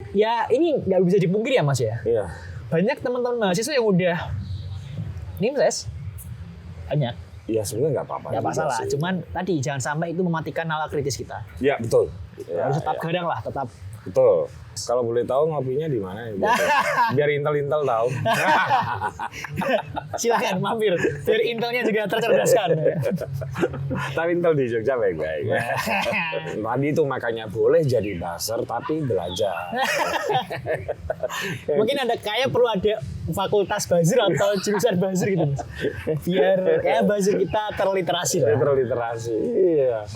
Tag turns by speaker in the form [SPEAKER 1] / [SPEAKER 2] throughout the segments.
[SPEAKER 1] Ya ini nggak bisa dipungkiri ya Mas ya.
[SPEAKER 2] Iya.
[SPEAKER 1] Banyak teman-teman mahasiswa yang udah NIMSES. Banyak.
[SPEAKER 2] Ya sebenarnya nggak apa-apa.
[SPEAKER 1] Nggak masalah. Cuman tadi jangan sampai itu mematikan nalar kritis kita.
[SPEAKER 2] Ya betul. Ya,
[SPEAKER 1] Harus tetap gadang lah, tetap.
[SPEAKER 2] Betul. Kalau boleh tahu ngopinya di mana? Biar intel-intel tahu.
[SPEAKER 1] Silakan mampir. Biar intelnya juga tercerdaskan.
[SPEAKER 2] Tapi intel di Jogja baik-baik. Tadi itu makanya boleh jadi buzzer tapi belajar.
[SPEAKER 1] Mungkin ada kayak perlu ada fakultas buzzer atau jurusan buzzer gitu. Biar kayak buzzer kita terliterasi lah.
[SPEAKER 2] Terliterasi. Iya.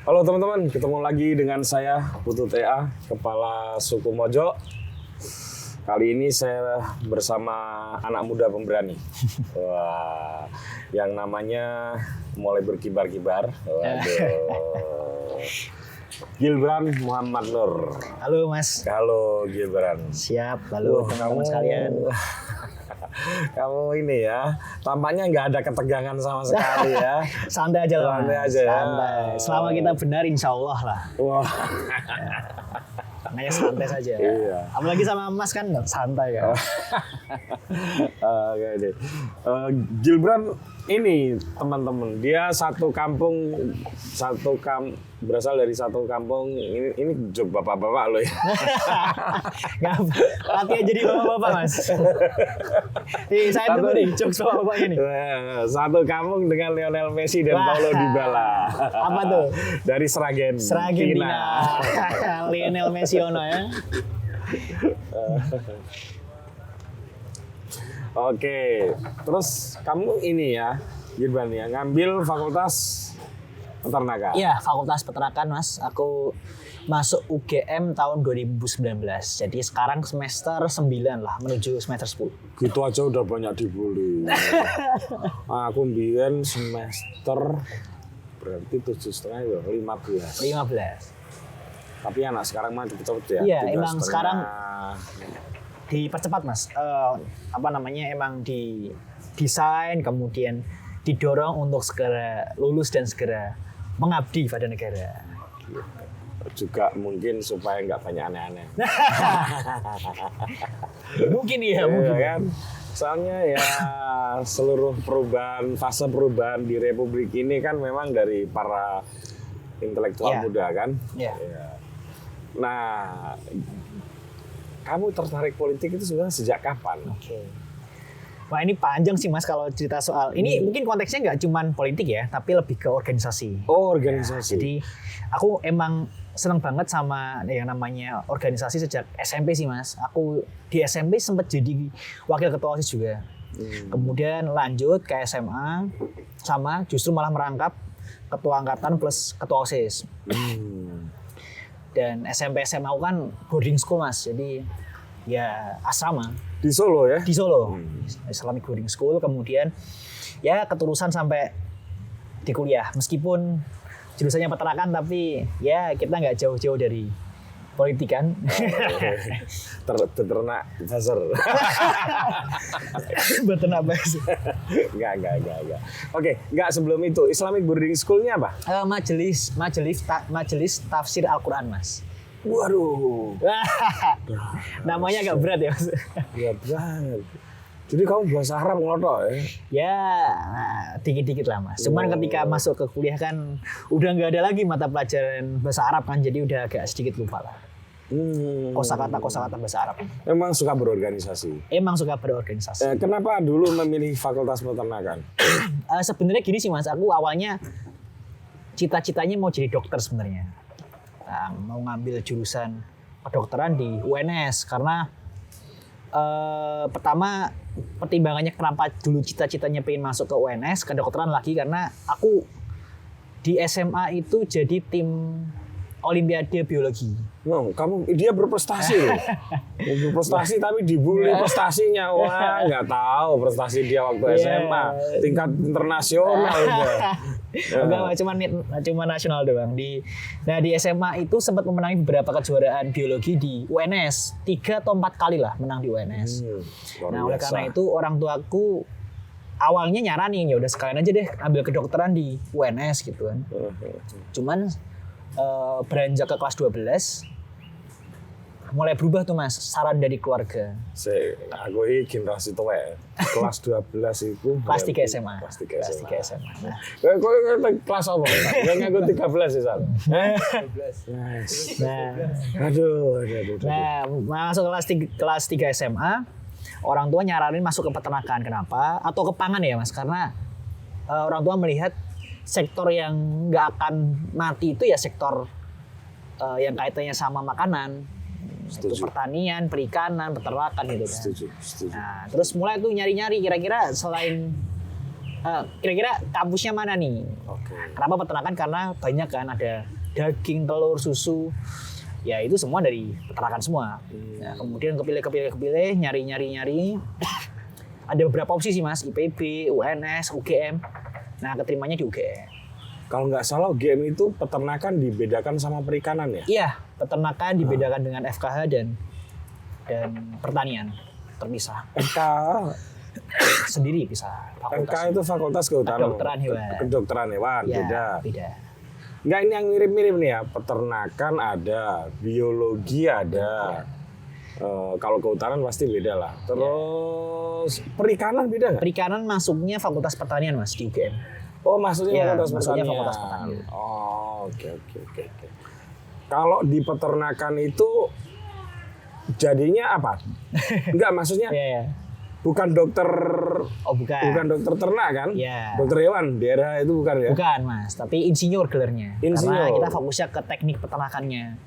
[SPEAKER 2] Halo teman-teman, ketemu lagi dengan saya Putu TA, Kepala Suku Mojo. Kali ini saya bersama anak muda pemberani. Wah, yang namanya mulai berkibar-kibar. Waduh. Gilbran Muhammad Nur.
[SPEAKER 1] Halo Mas.
[SPEAKER 2] Halo Gilbran.
[SPEAKER 1] Siap, halo teman-teman sekalian.
[SPEAKER 2] Kamu ini ya, tampaknya nggak ada ketegangan sama sekali ya.
[SPEAKER 1] Santai aja lah.
[SPEAKER 2] Santai aja ya.
[SPEAKER 1] Santai. Selama kita benar insya Allah lah.
[SPEAKER 2] Wah.
[SPEAKER 1] Makanya santai saja.
[SPEAKER 2] Iya.
[SPEAKER 1] Apalagi sama Mas kan santai kan.
[SPEAKER 2] Oke deh. Gilbran ini teman-teman, dia berasal dari satu kampung. Ini jok bapak-bapak loh ya.
[SPEAKER 1] Latihan jadi bapak-bapak Mas. Saya tunggu nih jok bapak-bapak ini.
[SPEAKER 2] Satu kampung dengan Lionel Messi dan Paulo Dybala.
[SPEAKER 1] Apa tuh?
[SPEAKER 2] Dari Sragen
[SPEAKER 1] Dina. Lionel Messi ono ya.
[SPEAKER 2] Oke, terus kamu ini ya, Gilbran ya, ngambil fakultas peternakan.
[SPEAKER 1] Iya, fakultas peternakan Mas. Aku masuk UGM tahun 2019. Jadi sekarang semester 9 lah, menuju semester 10.
[SPEAKER 2] Gitu aja udah banyak dibully. Aku mbien semester berarti 7,5 ya, 15.
[SPEAKER 1] 15.
[SPEAKER 2] Tapi anak sekarang mah cepet-cepet ya.
[SPEAKER 1] Iya, emang sekarang dipercepat Mas. Emang di desain kemudian didorong untuk segera lulus dan segera mengabdi pada negara.
[SPEAKER 2] Juga mungkin supaya nggak banyak aneh-aneh.
[SPEAKER 1] Mungkin ya, mungkin
[SPEAKER 2] kan. Soalnya ya seluruh fase perubahan di Republik ini kan memang dari para intelektual muda kan.
[SPEAKER 1] Iya.
[SPEAKER 2] Ya. Nah, kamu tertarik politik itu sebenarnya sejak kapan?
[SPEAKER 1] Oke. Wah ini panjang sih Mas kalau cerita soal ini mungkin konteksnya nggak cuman politik ya, tapi lebih ke organisasi.
[SPEAKER 2] Oh organisasi.
[SPEAKER 1] Ya, jadi aku emang seneng banget sama yang namanya organisasi sejak SMP sih Mas. Aku di SMP sempat jadi wakil ketua OSIS juga. Kemudian lanjut ke SMA sama justru malah merangkap ketua angkatan plus ketua OSIS. Dan SMP SMA aku kan boarding school Mas, jadi ya asrama.
[SPEAKER 2] Di Solo ya?
[SPEAKER 1] Di Solo, Islamic boarding school. Kemudian ya keterusan sampai di kuliah. Meskipun jurusannya peternakan, tapi ya kita nggak jauh-jauh dari politik kan.
[SPEAKER 2] Beternak buzzer.
[SPEAKER 1] Beternak buzzer.
[SPEAKER 2] Enggak. Oke, enggak sebelum itu Islamic boarding school-nya apa?
[SPEAKER 1] Majelis Tafsir Al-Qur'an Mas.
[SPEAKER 2] Waduh.
[SPEAKER 1] Namanya agak berat ya Mas.
[SPEAKER 2] Berat banget. Jadi kamu bahasa Arab ngotot ya?
[SPEAKER 1] Ya, dikit-dikit lah Mas. Cuman ketika masuk ke kuliah kan udah nggak ada lagi mata pelajaran bahasa Arab kan, jadi udah agak sedikit lupa lah. Kosakata bahasa Arab.
[SPEAKER 2] Emang suka berorganisasi?
[SPEAKER 1] Emang suka berorganisasi.
[SPEAKER 2] Kenapa dulu memilih fakultas peternakan?
[SPEAKER 1] Sebenarnya gini sih Mas, aku awalnya cita-citanya mau jadi dokter sebenarnya. Mau ngambil jurusan kedokteran di UNS karena pertama pertimbangannya kenapa dulu cita-citanya pengen masuk ke UNS kedokteran lagi karena aku di SMA itu jadi tim Olimpiade biologi.
[SPEAKER 2] No, dia berprestasi loh. Berprestasi tapi dibully prestasinya. Wah, nggak tahu prestasi dia waktu SMA. Tingkat internasional udah.
[SPEAKER 1] Enggak, cuma nasional doang. Di SMA itu sempat memenangi beberapa kejuaraan biologi di UNS. 3 atau 4 kali lah menang di UNS. Nah, oleh karena itu orang tuaku awalnya nyaranin, ya udah sekalian aja deh ambil kedokteran di UNS gitu kan. Cuman beranjak ke kelas 12 mulai berubah tuh Mas, saran dari keluarga.
[SPEAKER 2] Aku ini generasi tua ya. Kelas 12 itu
[SPEAKER 1] kelas 3 SMA.
[SPEAKER 2] Kelas 3 SMA.
[SPEAKER 1] Nah,
[SPEAKER 2] kok kelas apa? Yang aku 13 sih, Sal. 13. Aduh.
[SPEAKER 1] Nah, masuk kelas 3 SMA, orang tua nyaranin masuk ke peternakan. Kenapa? Atau ke pangan ya, Mas? Karena orang tua melihat sektor yang nggak akan mati itu ya sektor yang kaitannya sama makanan. Itu pertanian, perikanan, peternakan gitu kan.
[SPEAKER 2] Setuju.
[SPEAKER 1] Nah, terus mulai tuh nyari-nyari kira-kira selain kira-kira kampusnya mana nih? Kenapa peternakan? Karena banyak kan ada daging, telur, susu. Ya itu semua dari peternakan semua. Nah, kemudian kepilih, nyari. Ada beberapa opsi sih Mas, IPB, UNS, UGM. Nah, keterimanya di UGM.
[SPEAKER 2] Kalau nggak salah UGM itu peternakan dibedakan sama perikanan ya?
[SPEAKER 1] Iya, peternakan dibedakan dengan FKH dan pertanian terpisah.
[SPEAKER 2] FK
[SPEAKER 1] sendiri bisa.
[SPEAKER 2] FK itu Fakultas
[SPEAKER 1] Kedokteran Hewan.
[SPEAKER 2] Kedokteran Hewan,
[SPEAKER 1] ya,
[SPEAKER 2] beda. Nggak, ini yang mirip-mirip nih ya. Peternakan ada, biologi ada. Kalau kehutanan pasti beda lah. Terus perikanan beda nggak?
[SPEAKER 1] Perikanan masuknya Fakultas Pertanian Mas di UGM.
[SPEAKER 2] Oh, maksudnya
[SPEAKER 1] Fakultas
[SPEAKER 2] Fakultas
[SPEAKER 1] Pertanian.
[SPEAKER 2] Oh, oke. Kalau di peternakan itu jadinya apa? Enggak, maksudnya bukan dokter.
[SPEAKER 1] Oh, bukan.
[SPEAKER 2] Bukan dokter ternak kan?
[SPEAKER 1] Yeah.
[SPEAKER 2] Dokter hewan daerah itu bukan ya?
[SPEAKER 1] Bukan Mas, tapi insinyur gelarnya.
[SPEAKER 2] Karena
[SPEAKER 1] kita fokusnya ke teknik peternakannya.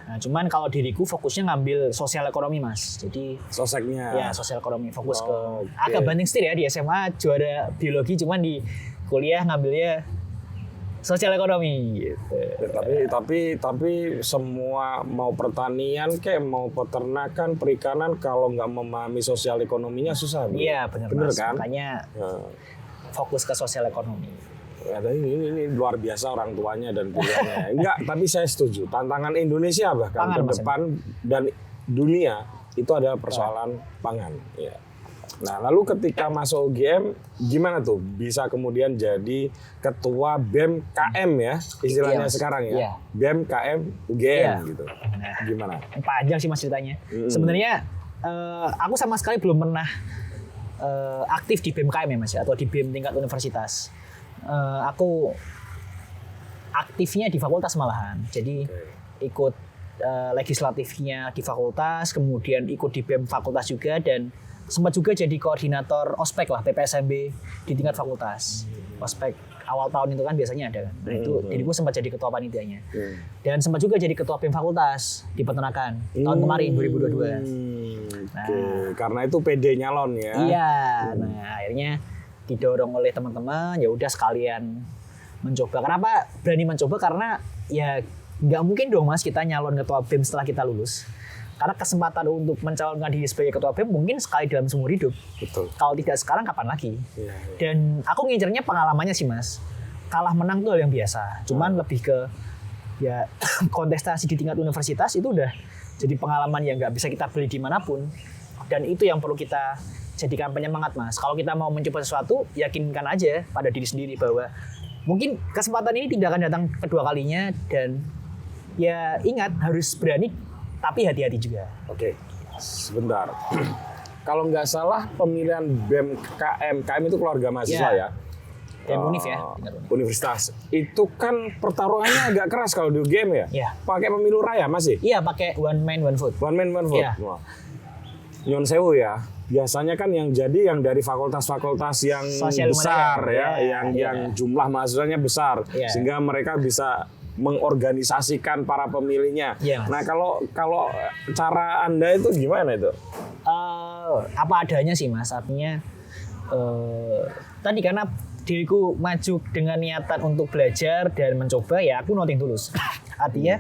[SPEAKER 1] Nah, cuman kalau diriku fokusnya ngambil sosial ekonomi Mas. Jadi
[SPEAKER 2] soseknya.
[SPEAKER 1] Ya, sosial ekonomi, fokus ke agak banding setir ya, di SMA juara biologi, cuman di kuliah ngambilnya sosial ekonomi gitu.
[SPEAKER 2] Tapi semua mau pertanian kayak mau peternakan, perikanan kalau nggak memahami sosial ekonominya susah.
[SPEAKER 1] Iya, benar Mas.
[SPEAKER 2] Kan?
[SPEAKER 1] Makanya fokus ke sosial ekonomi.
[SPEAKER 2] Ya, ini luar biasa orang tuanya dan pilihannya. Enggak, tapi saya setuju. Tantangan Indonesia bahkan ke depan dan dunia itu ada persoalan pangan. Ya. Nah, lalu ketika masuk UGM, gimana tuh bisa kemudian jadi ketua BEM KM ya, istilahnya sekarang ya, BEM KM UGM gitu.
[SPEAKER 1] Nah,
[SPEAKER 2] gimana?
[SPEAKER 1] Panjang sih Mas ceritanya. Sebenarnya aku sama sekali belum pernah aktif di BEM KM ya Mas ya, atau di BEM tingkat universitas. Aku aktifnya di fakultas malahan, jadi ikut legislatifnya di fakultas, kemudian ikut di BEM fakultas juga, dan sempat juga jadi koordinator ospek lah PPSMB di tingkat fakultas. Ospek awal tahun itu kan biasanya ada. Nah itu diriku sempat jadi ketua panitianya. Dan sempat juga jadi ketua BEM fakultas di peternakan tahun kemarin 2022. Nah,
[SPEAKER 2] karena itu PD nyalon ya.
[SPEAKER 1] Iya. Nah, akhirnya didorong oleh teman-teman, ya udah sekalian mencoba. Kenapa berani mencoba? Karena ya nggak mungkin dong Mas kita nyalon ketua BEM setelah kita lulus. Karena kesempatan untuk mencalonkan diri sebagai ketua BEM mungkin sekali dalam seumur hidup.
[SPEAKER 2] Betul.
[SPEAKER 1] Kalau tidak sekarang, kapan lagi? Dan aku ngincernya pengalamannya sih Mas. Kalah menang itu hal yang biasa. Cuman lebih ke ya kontestasi di tingkat universitas itu udah jadi pengalaman yang nggak bisa kita beli dimanapun. Dan itu yang perlu kita jadikan penyemangat Mas. Kalau kita mau mencoba sesuatu, yakinkan aja pada diri sendiri bahwa mungkin kesempatan ini tidak akan datang kedua kalinya. Dan ya ingat, harus berani tapi hati-hati juga.
[SPEAKER 2] Oke, sebentar. Kalau nggak salah pemilihan BEM KM itu keluarga mahasiswa ya?
[SPEAKER 1] BEM Univ ya?
[SPEAKER 2] Universitas. Itu kan pertarungannya agak keras kalau di UGM ya?
[SPEAKER 1] Iya.
[SPEAKER 2] Pakai pemilu raya masih?
[SPEAKER 1] Iya, pakai one man one vote.
[SPEAKER 2] One man one vote.
[SPEAKER 1] Iya.
[SPEAKER 2] Nyon sewu ya. Biasanya kan yang jadi yang dari fakultas-fakultas yang
[SPEAKER 1] Sosial
[SPEAKER 2] besar
[SPEAKER 1] ya,
[SPEAKER 2] yang jumlah mahasiswanya besar, sehingga mereka bisa mengorganisasikan para pemilihnya. Nah, kalau cara Anda itu gimana itu?
[SPEAKER 1] Apa adanya sih Mas, artinya tadi karena diriku maju dengan niatan untuk belajar dan mencoba, ya aku nothing tulus. Artinya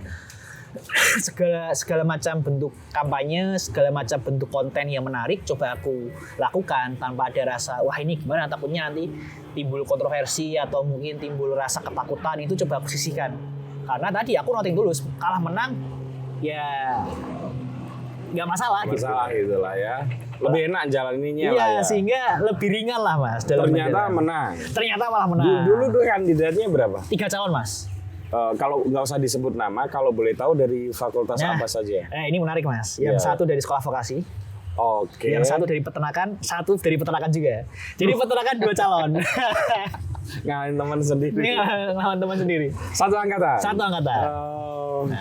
[SPEAKER 1] segala macam bentuk kampanye, segala macam bentuk konten yang menarik coba aku lakukan tanpa ada rasa wah ini gimana, takutnya nanti timbul kontroversi atau mungkin timbul rasa ketakutan, itu coba aku sisihkan. Karena tadi aku nothing tulus, kalah menang ya nggak masalah
[SPEAKER 2] gitu lah ya. Lebih enak jalaninya lah ya.
[SPEAKER 1] Sehingga lebih ringan lah Mas.
[SPEAKER 2] Ternyata menang.
[SPEAKER 1] Ternyata malah menang.
[SPEAKER 2] Dulu tuh kandidatnya berapa?
[SPEAKER 1] 3 calon Mas.
[SPEAKER 2] Kalau nggak usah disebut nama, kalau boleh tahu dari fakultas apa saja?
[SPEAKER 1] Ini menarik Mas. Yang satu dari sekolah vokasi.
[SPEAKER 2] Oke.
[SPEAKER 1] Yang satu dari peternakan, satu dari peternakan juga. Jadi peternakan 2 calon.
[SPEAKER 2] Ngalahin teman sendiri.
[SPEAKER 1] Ngalahin teman sendiri.
[SPEAKER 2] Satu angkatan.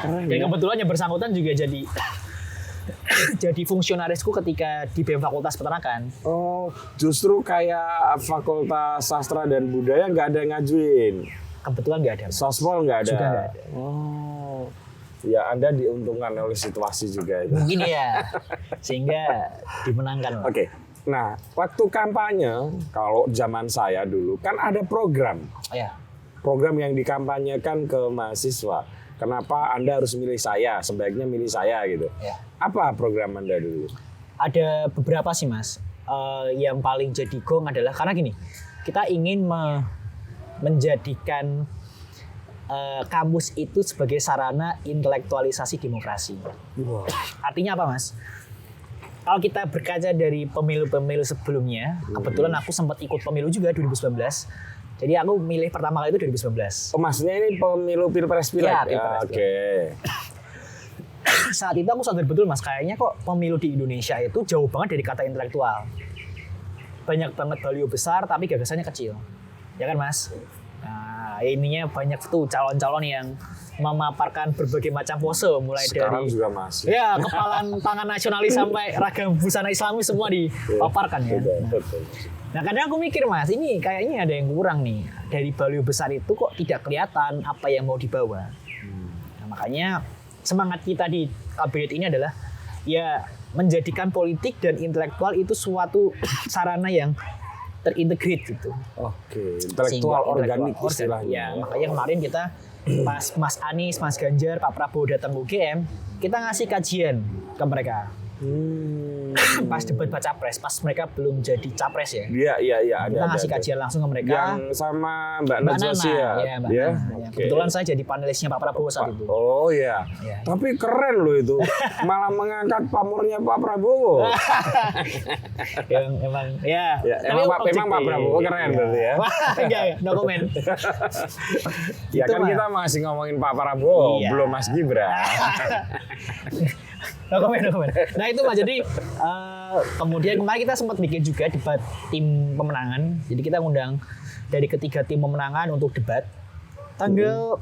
[SPEAKER 1] Keren. Dan kebetulan yang bersangkutan juga jadi fungsionarisku ketika di BEM Fakultas Peternakan.
[SPEAKER 2] Oh, justru kayak Fakultas Sastra dan Budaya nggak ada yang ngajuin.
[SPEAKER 1] Kebetulan nggak ada.
[SPEAKER 2] Sospol nggak ada.
[SPEAKER 1] Juga nggak ada.
[SPEAKER 2] Oh, ya Anda diuntungkan oleh situasi juga itu.
[SPEAKER 1] Mungkin ya, sehingga dimenangkan.
[SPEAKER 2] Oke. Nah, waktu kampanye, kalau zaman saya dulu kan ada program.
[SPEAKER 1] Ya.
[SPEAKER 2] Program yang dikampanyekan ke mahasiswa. Kenapa Anda harus milih saya? Sebaiknya milih saya gitu.
[SPEAKER 1] Ya.
[SPEAKER 2] Apa program Anda dulu?
[SPEAKER 1] Ada beberapa sih Mas. Yang paling jadi gong adalah karena gini, kita ingin menjadikan kampus itu sebagai sarana intelektualisasi demokrasi.
[SPEAKER 2] Wow.
[SPEAKER 1] Artinya apa Mas? Kalau kita berkaca dari pemilu-pemilu sebelumnya, kebetulan aku sempat ikut pemilu juga 2019. Jadi aku milih pertama kali itu 2019.
[SPEAKER 2] Oh, maksudnya ini pemilu pilpres-pileg?
[SPEAKER 1] Ya, pilpres.
[SPEAKER 2] Oke.
[SPEAKER 1] Saat itu aku sadar betul Mas, kayaknya kok pemilu di Indonesia itu jauh banget dari kata intelektual. Banyak banget baliho besar tapi gagasannya kecil. Ya kan Mas? Nah, ininya banyak tuh calon-calon yang memaparkan berbagai macam pose, mulai
[SPEAKER 2] sekarang
[SPEAKER 1] dari
[SPEAKER 2] juga masih.
[SPEAKER 1] Ya, kepalan tangan nasionalis sampai ragam busana Islami semua dipaparkan ya. Nah, kadang aku mikir Mas, ini kayaknya ada yang kurang nih. Dari baliho besar itu kok tidak kelihatan apa yang mau dibawa. Nah, makanya semangat kita di kabinet ini adalah ya menjadikan politik dan intelektual itu suatu sarana yang terintegrate gitu.
[SPEAKER 2] Oke, intelektual organik istilahnya.
[SPEAKER 1] Ya, makanya kemarin kita pas Mas Anies, Mas Ganjar, Pak Prabowo datang ke UGM, kita ngasih kajian ke mereka. Pas debat baca pres, pas mereka belum jadi capres ya.
[SPEAKER 2] Iya.
[SPEAKER 1] Kita ngasih kajian langsung ke mereka.
[SPEAKER 2] Yang sama Mbak Najwa ya.
[SPEAKER 1] Iya, Mbak Nana. Kebetulan saya jadi panelisnya Pak Prabowo saat itu.
[SPEAKER 2] Oh iya. Tapi keren loh itu. Malah mengangkat pamornya Pak Prabowo.
[SPEAKER 1] Yang emang ya.
[SPEAKER 2] Emang Pak Prabowo keren berarti ya.
[SPEAKER 1] Enggak, no comment.
[SPEAKER 2] Ya kan kita masih ngomongin Pak Prabowo, belum Mas Gibran.
[SPEAKER 1] No comment. Nah itu Mas, jadi kemudian kemarin kita sempat bikin juga debat tim pemenangan. Jadi kita ngundang dari ketiga tim pemenangan untuk debat tanggal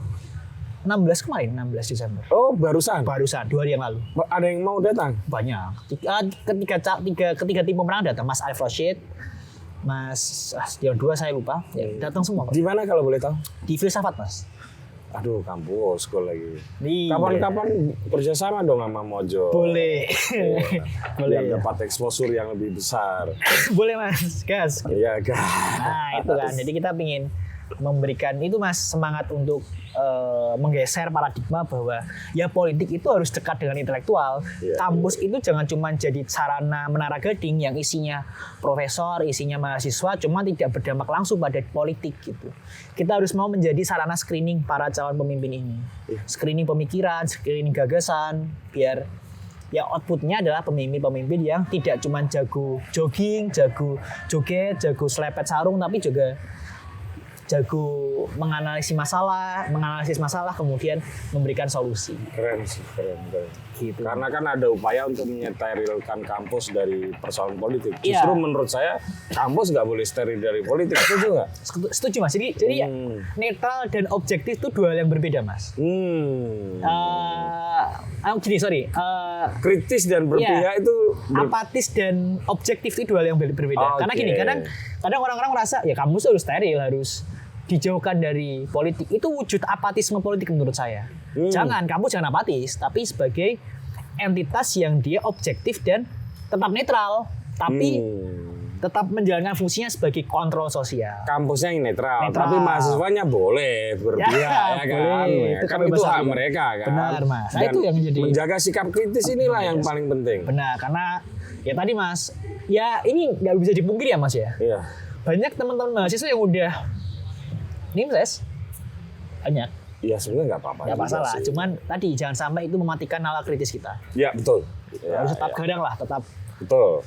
[SPEAKER 1] 16 kemarin, 16 Desember.
[SPEAKER 2] Oh, barusan
[SPEAKER 1] 2 hari yang lalu.
[SPEAKER 2] Ada yang mau datang?
[SPEAKER 1] Banyak. Ketiga tim pemenangan datang. Mas Arif Rashid, Mas yang 2 saya lupa. Ya, datang semua.
[SPEAKER 2] Di mana kalau boleh tahu?
[SPEAKER 1] Di Filsafat Mas.
[SPEAKER 2] Aduh, kampus sekolah lagi.
[SPEAKER 1] Iya.
[SPEAKER 2] Kapan-kapan kerjasama dong sama Mojo.
[SPEAKER 1] Boleh. Boleh.
[SPEAKER 2] Yang dapat exposure yang lebih besar.
[SPEAKER 1] Boleh Mas, gas.
[SPEAKER 2] Iya, gas.
[SPEAKER 1] Nah itu kan, jadi kita ingin memberikan itu Mas semangat untuk menggeser paradigma bahwa ya politik itu harus dekat dengan intelektual. Kampus itu jangan cuma jadi sarana menara gading yang isinya profesor, isinya mahasiswa, cuma tidak berdampak langsung pada politik gitu. Kita harus mau menjadi sarana screening para calon pemimpin ini. Screening pemikiran, screening gagasan, biar ya outputnya adalah pemimpin-pemimpin yang tidak cuma jago jogging, jago joget, jago selepet sarung, tapi juga jago menganalisis masalah, kemudian memberikan solusi.
[SPEAKER 2] Keren sih, keren.
[SPEAKER 1] Gitu.
[SPEAKER 2] Karena kan ada upaya untuk menyeterilkan kampus dari persoalan politik. Justru menurut saya kampus nggak boleh steril dari politik. Setuju nggak?
[SPEAKER 1] Setuju Mas. Jadi ya, netral dan objektif itu dua hal yang berbeda Mas.
[SPEAKER 2] Kritis dan berpihak itu
[SPEAKER 1] apatis dan objektif itu dua hal yang berbeda. Karena gini, kadang orang-orang merasa ya kampus harus steril, harus dijauhkan dari politik. Itu wujud apatisme politik menurut saya. Kampus jangan apatis, tapi sebagai entitas yang dia objektif dan tetap netral, tapi tetap menjalankan fungsinya sebagai kontrol sosial.
[SPEAKER 2] Kampusnya yang netral. Tapi mahasiswanya boleh berpihak ya kan.
[SPEAKER 1] Boleh.
[SPEAKER 2] Ya, kan itu hak mereka kan.
[SPEAKER 1] Benar Mas. Nah,
[SPEAKER 2] Dan
[SPEAKER 1] itu yang menjadi
[SPEAKER 2] menjaga sikap kritis inilah yang paling penting.
[SPEAKER 1] Benar, karena ya tadi Mas, ya ini nggak bisa dipungkiri ya Mas ya.
[SPEAKER 2] Iya.
[SPEAKER 1] Banyak teman-teman mahasiswa yang udah NIMSES banyak.
[SPEAKER 2] Ya sebenarnya nggak apa-apa.
[SPEAKER 1] Nggak masalah. Cuman tadi jangan sampai itu mematikan nalar kritis kita.
[SPEAKER 2] Ya betul. Ya,
[SPEAKER 1] harus tetap gadang lah, tetap.
[SPEAKER 2] Betul.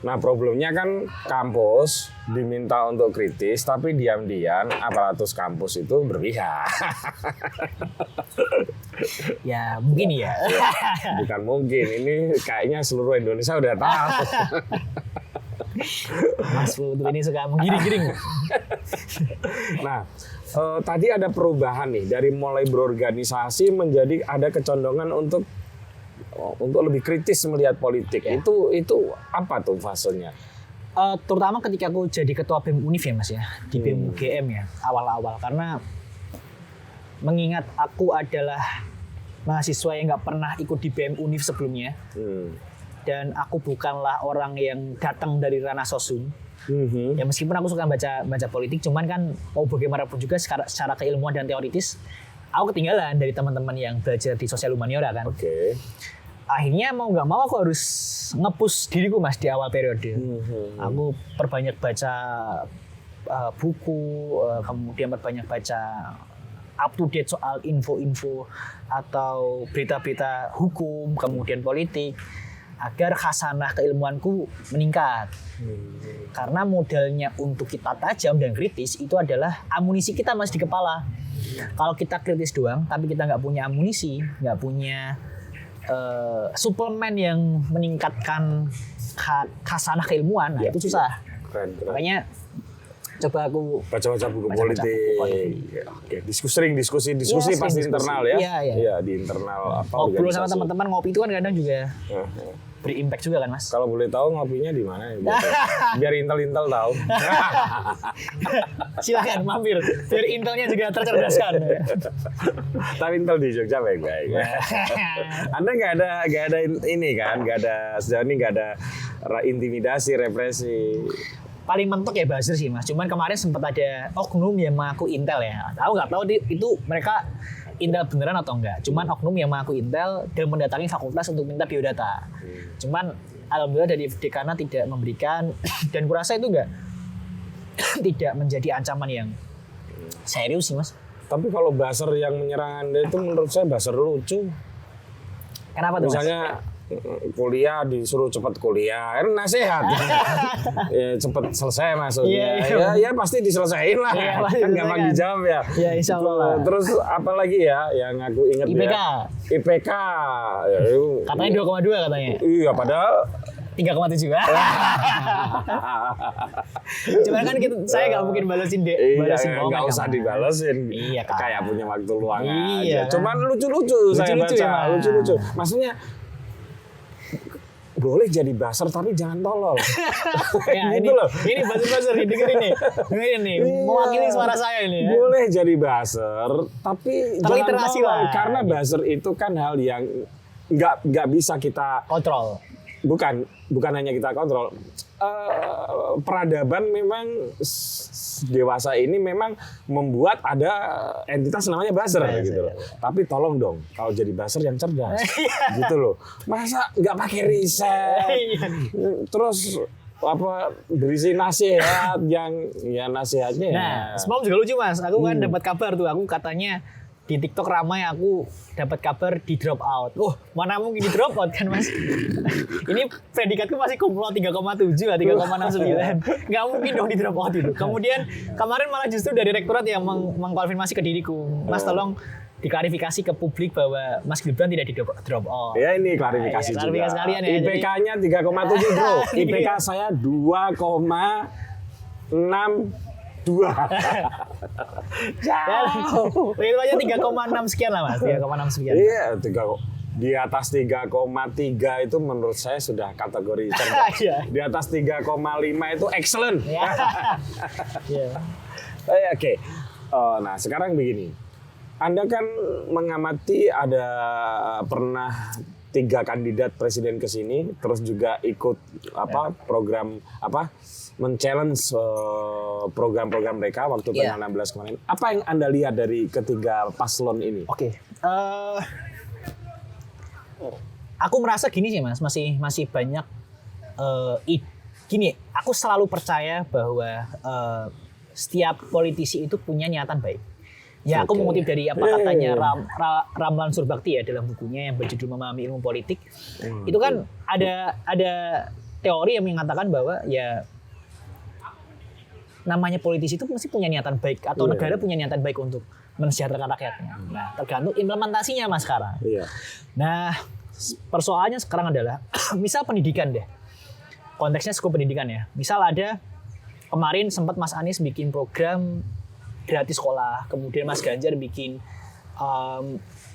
[SPEAKER 2] Nah problemnya kan kampus diminta untuk kritis, tapi diam-diam aparatus kampus itu berpihak.
[SPEAKER 1] Ya mungkin ya.
[SPEAKER 2] Bukan mungkin, ini kayaknya seluruh Indonesia udah tahu.
[SPEAKER 1] Mas Putu ini suka menggiring-giring.
[SPEAKER 2] Nah, tadi ada perubahan nih dari mulai berorganisasi menjadi ada kecondongan untuk lebih kritis melihat politik. Ya. Itu apa tuh fasenya?
[SPEAKER 1] Terutama ketika aku jadi ketua BEM Univ ya Mas ya, di BEM UGM ya awal-awal, karena mengingat aku adalah mahasiswa yang nggak pernah ikut di BEM Univ sebelumnya. Dan aku bukanlah orang yang datang dari ranah sosum. Ya meskipun aku suka baca politik, cuman kan mau bagaimanapun juga secara keilmuan dan teoritis, aku ketinggalan dari teman-teman yang belajar di sosial humaniora kan.
[SPEAKER 2] Oke.
[SPEAKER 1] Akhirnya mau nggak mau aku harus nge-push diriku Mas di awal periode. Aku perbanyak baca buku, kemudian perbanyak baca up to date soal info-info atau berita-berita hukum, kemudian politik, agar khasanah keilmuanku meningkat. Karena modalnya untuk kita tajam dan kritis itu adalah amunisi kita Mas di kepala. Kalau kita kritis doang, tapi kita nggak punya amunisi, nggak punya suplemen yang meningkatkan khasanah keilmuan, nah itu susah.
[SPEAKER 2] Keren.
[SPEAKER 1] Makanya coba aku
[SPEAKER 2] baca-baca buku politik. Oke, diskusi pasti internal ya.
[SPEAKER 1] Iya.
[SPEAKER 2] Di internal apa
[SPEAKER 1] ngobrol sama teman-teman, ngopi itu kan kadang juga berimpact juga kan Mas.
[SPEAKER 2] Kalau boleh tahu ngopinya di mana ya? Biar intel tahu.
[SPEAKER 1] Silakan mampir, biar intelnya juga tercerdaskan.
[SPEAKER 2] Tapi intel di Jogja baik-baik. Anda nggak ada ini kan, sejauh ini nggak ada intimidasi, represi.
[SPEAKER 1] Paling mentok ya buzzer sih Mas. Cuman kemarin sempat ada oknum yang mengaku Intel ya. Aku nggak tahu itu mereka Intel beneran atau enggak. Cuman oknum yang mengaku Intel dan mendatangi fakultas untuk minta biodata. Cuman alhamdulillah dari dekana tidak memberikan dan kurasa itu enggak tidak menjadi ancaman yang serius sih Mas.
[SPEAKER 2] Tapi kalau buzzer yang menyerang Anda itu menurut saya buzzer lucu.
[SPEAKER 1] Kenapa tuh
[SPEAKER 2] misalnya, Mas? Kuliah disuruh cepat kuliah, kan nasihat. Ya, cepat selesai maksudnya. Ya pasti diselesain lah. Kan gampang dijawab ya.
[SPEAKER 1] Ya insya Allah.
[SPEAKER 2] Terus apa lagi ya yang aku ingat IPK. Ya,
[SPEAKER 1] katanya 2,2 katanya.
[SPEAKER 2] Iya padahal
[SPEAKER 1] 3,7. Cuman kan saya nggak mungkin balesin
[SPEAKER 2] nggak usah dibalesin.
[SPEAKER 1] Iya kan.
[SPEAKER 2] Kayak punya waktu luang
[SPEAKER 1] aja.
[SPEAKER 2] Kan? Cuman lucu-lucu saya baca.
[SPEAKER 1] Ya,
[SPEAKER 2] lucu-lucu. Maksudnya boleh jadi buzzer tapi jangan tolol.
[SPEAKER 1] Ya,
[SPEAKER 2] gitu loh.
[SPEAKER 1] Ini buzzer dengerin nih. Mewakili suara saya ini ya.
[SPEAKER 2] Boleh jadi buzzer tapi jangan tolol. Karena buzzer itu kan hal yang nggak bisa kita
[SPEAKER 1] kontrol.
[SPEAKER 2] Bukan hanya kita kontrol. Peradaban memang dewasa ini memang membuat ada entitas namanya buzzer gitu loh. Tapi tolong dong kalau jadi buzzer yang cerdas gitu loh. Masa nggak pakai riset terus berisi nasihat yang ya nasihatnya
[SPEAKER 1] semalam juga lucu Mas. Aku kan dapat kabar tuh, aku katanya di TikTok ramai aku dapat kabar di drop out. Mana mungkin di drop out kan Mas? Ini predikatku masih kumlot 3,7 lah, 3,69. Nggak mungkin dong di drop out itu. Kemudian kemarin malah justru dari rektorat yang mengkonfirmasi ke diriku. Mas tolong diklarifikasi ke publik bahwa Mas Gibran tidak di drop out.
[SPEAKER 2] Ya ini klarifikasi juga.
[SPEAKER 1] Klarifikasi kalian ya.
[SPEAKER 2] IPK-nya 3,7 bro. IPK saya 2,62.
[SPEAKER 1] Jauh. Itu aja 3,6 sekian lah Mas. 3,6 sekian.
[SPEAKER 2] Iya, di atas 3,3 itu menurut saya sudah kategori cerdas. Di atas 3,5 itu excellent. Oke. Nah, sekarang begini. Anda kan mengamati pernah 3 kandidat presiden ke sini, terus juga ikut program men-challenge program-program mereka waktu tanggal 16 kemarin. Apa yang Anda lihat dari ketiga paslon ini?
[SPEAKER 1] Oke. Aku merasa gini sih Mas, masih banyak gini, aku selalu percaya bahwa setiap politisi itu punya niatan baik. Ya, aku mengutip dari apa katanya Ramlan Surbakti ya dalam bukunya yang berjudul Memahami Ilmu Politik. Itu kan ada teori yang mengatakan bahwa ya namanya politisi itu mesti punya niatan baik atau negara punya niatan baik untuk mensejahterakan rakyatnya. Nah, tergantung implementasinya Mas sekarang. Nah, persoalannya sekarang adalah misal pendidikan deh. Konteksnya cukup pendidikan ya. Misal ada kemarin sempat Mas Anies bikin program gratis sekolah, kemudian Mas Ganjar bikin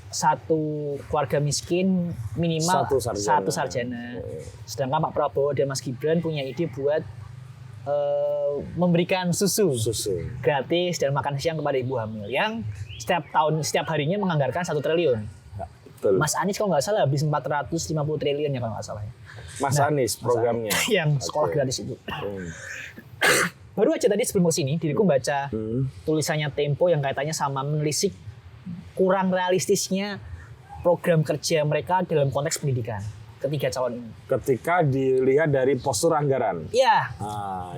[SPEAKER 1] satu keluarga miskin minimal satu sarjana. Sedangkan Pak Prabowo dan Mas Gibran punya ide buat memberikan susu gratis dan makan siang kepada ibu hamil yang setiap harinya menganggarkan 1 triliun.
[SPEAKER 2] Betul.
[SPEAKER 1] Mas Anies kalau nggak salah habis 450 triliun ya kalau nggak salah.
[SPEAKER 2] Mas Anies programnya
[SPEAKER 1] yang sekolah gratis itu. Baru aja tadi sebelum kesini diriku baca tulisannya Tempo yang kaitannya sama menelisik kurang realistisnya program kerja mereka dalam konteks pendidikan ketiga calon ini. Ketika
[SPEAKER 2] dilihat dari postur anggaran.
[SPEAKER 1] Iya.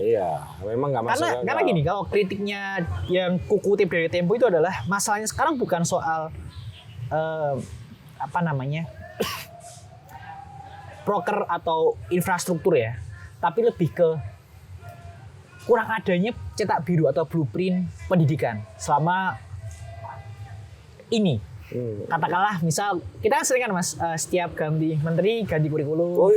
[SPEAKER 2] Iya, memang nggak masuk.
[SPEAKER 1] Karena gini, kalau kritiknya yang kukutip dari Tempo itu adalah masalahnya sekarang bukan soal proker atau infrastruktur ya, tapi lebih ke kurang adanya cetak biru atau blueprint pendidikan selama ini. Katakanlah misal kita kan sering kan Mas, setiap ganti menteri ganti kurikulum.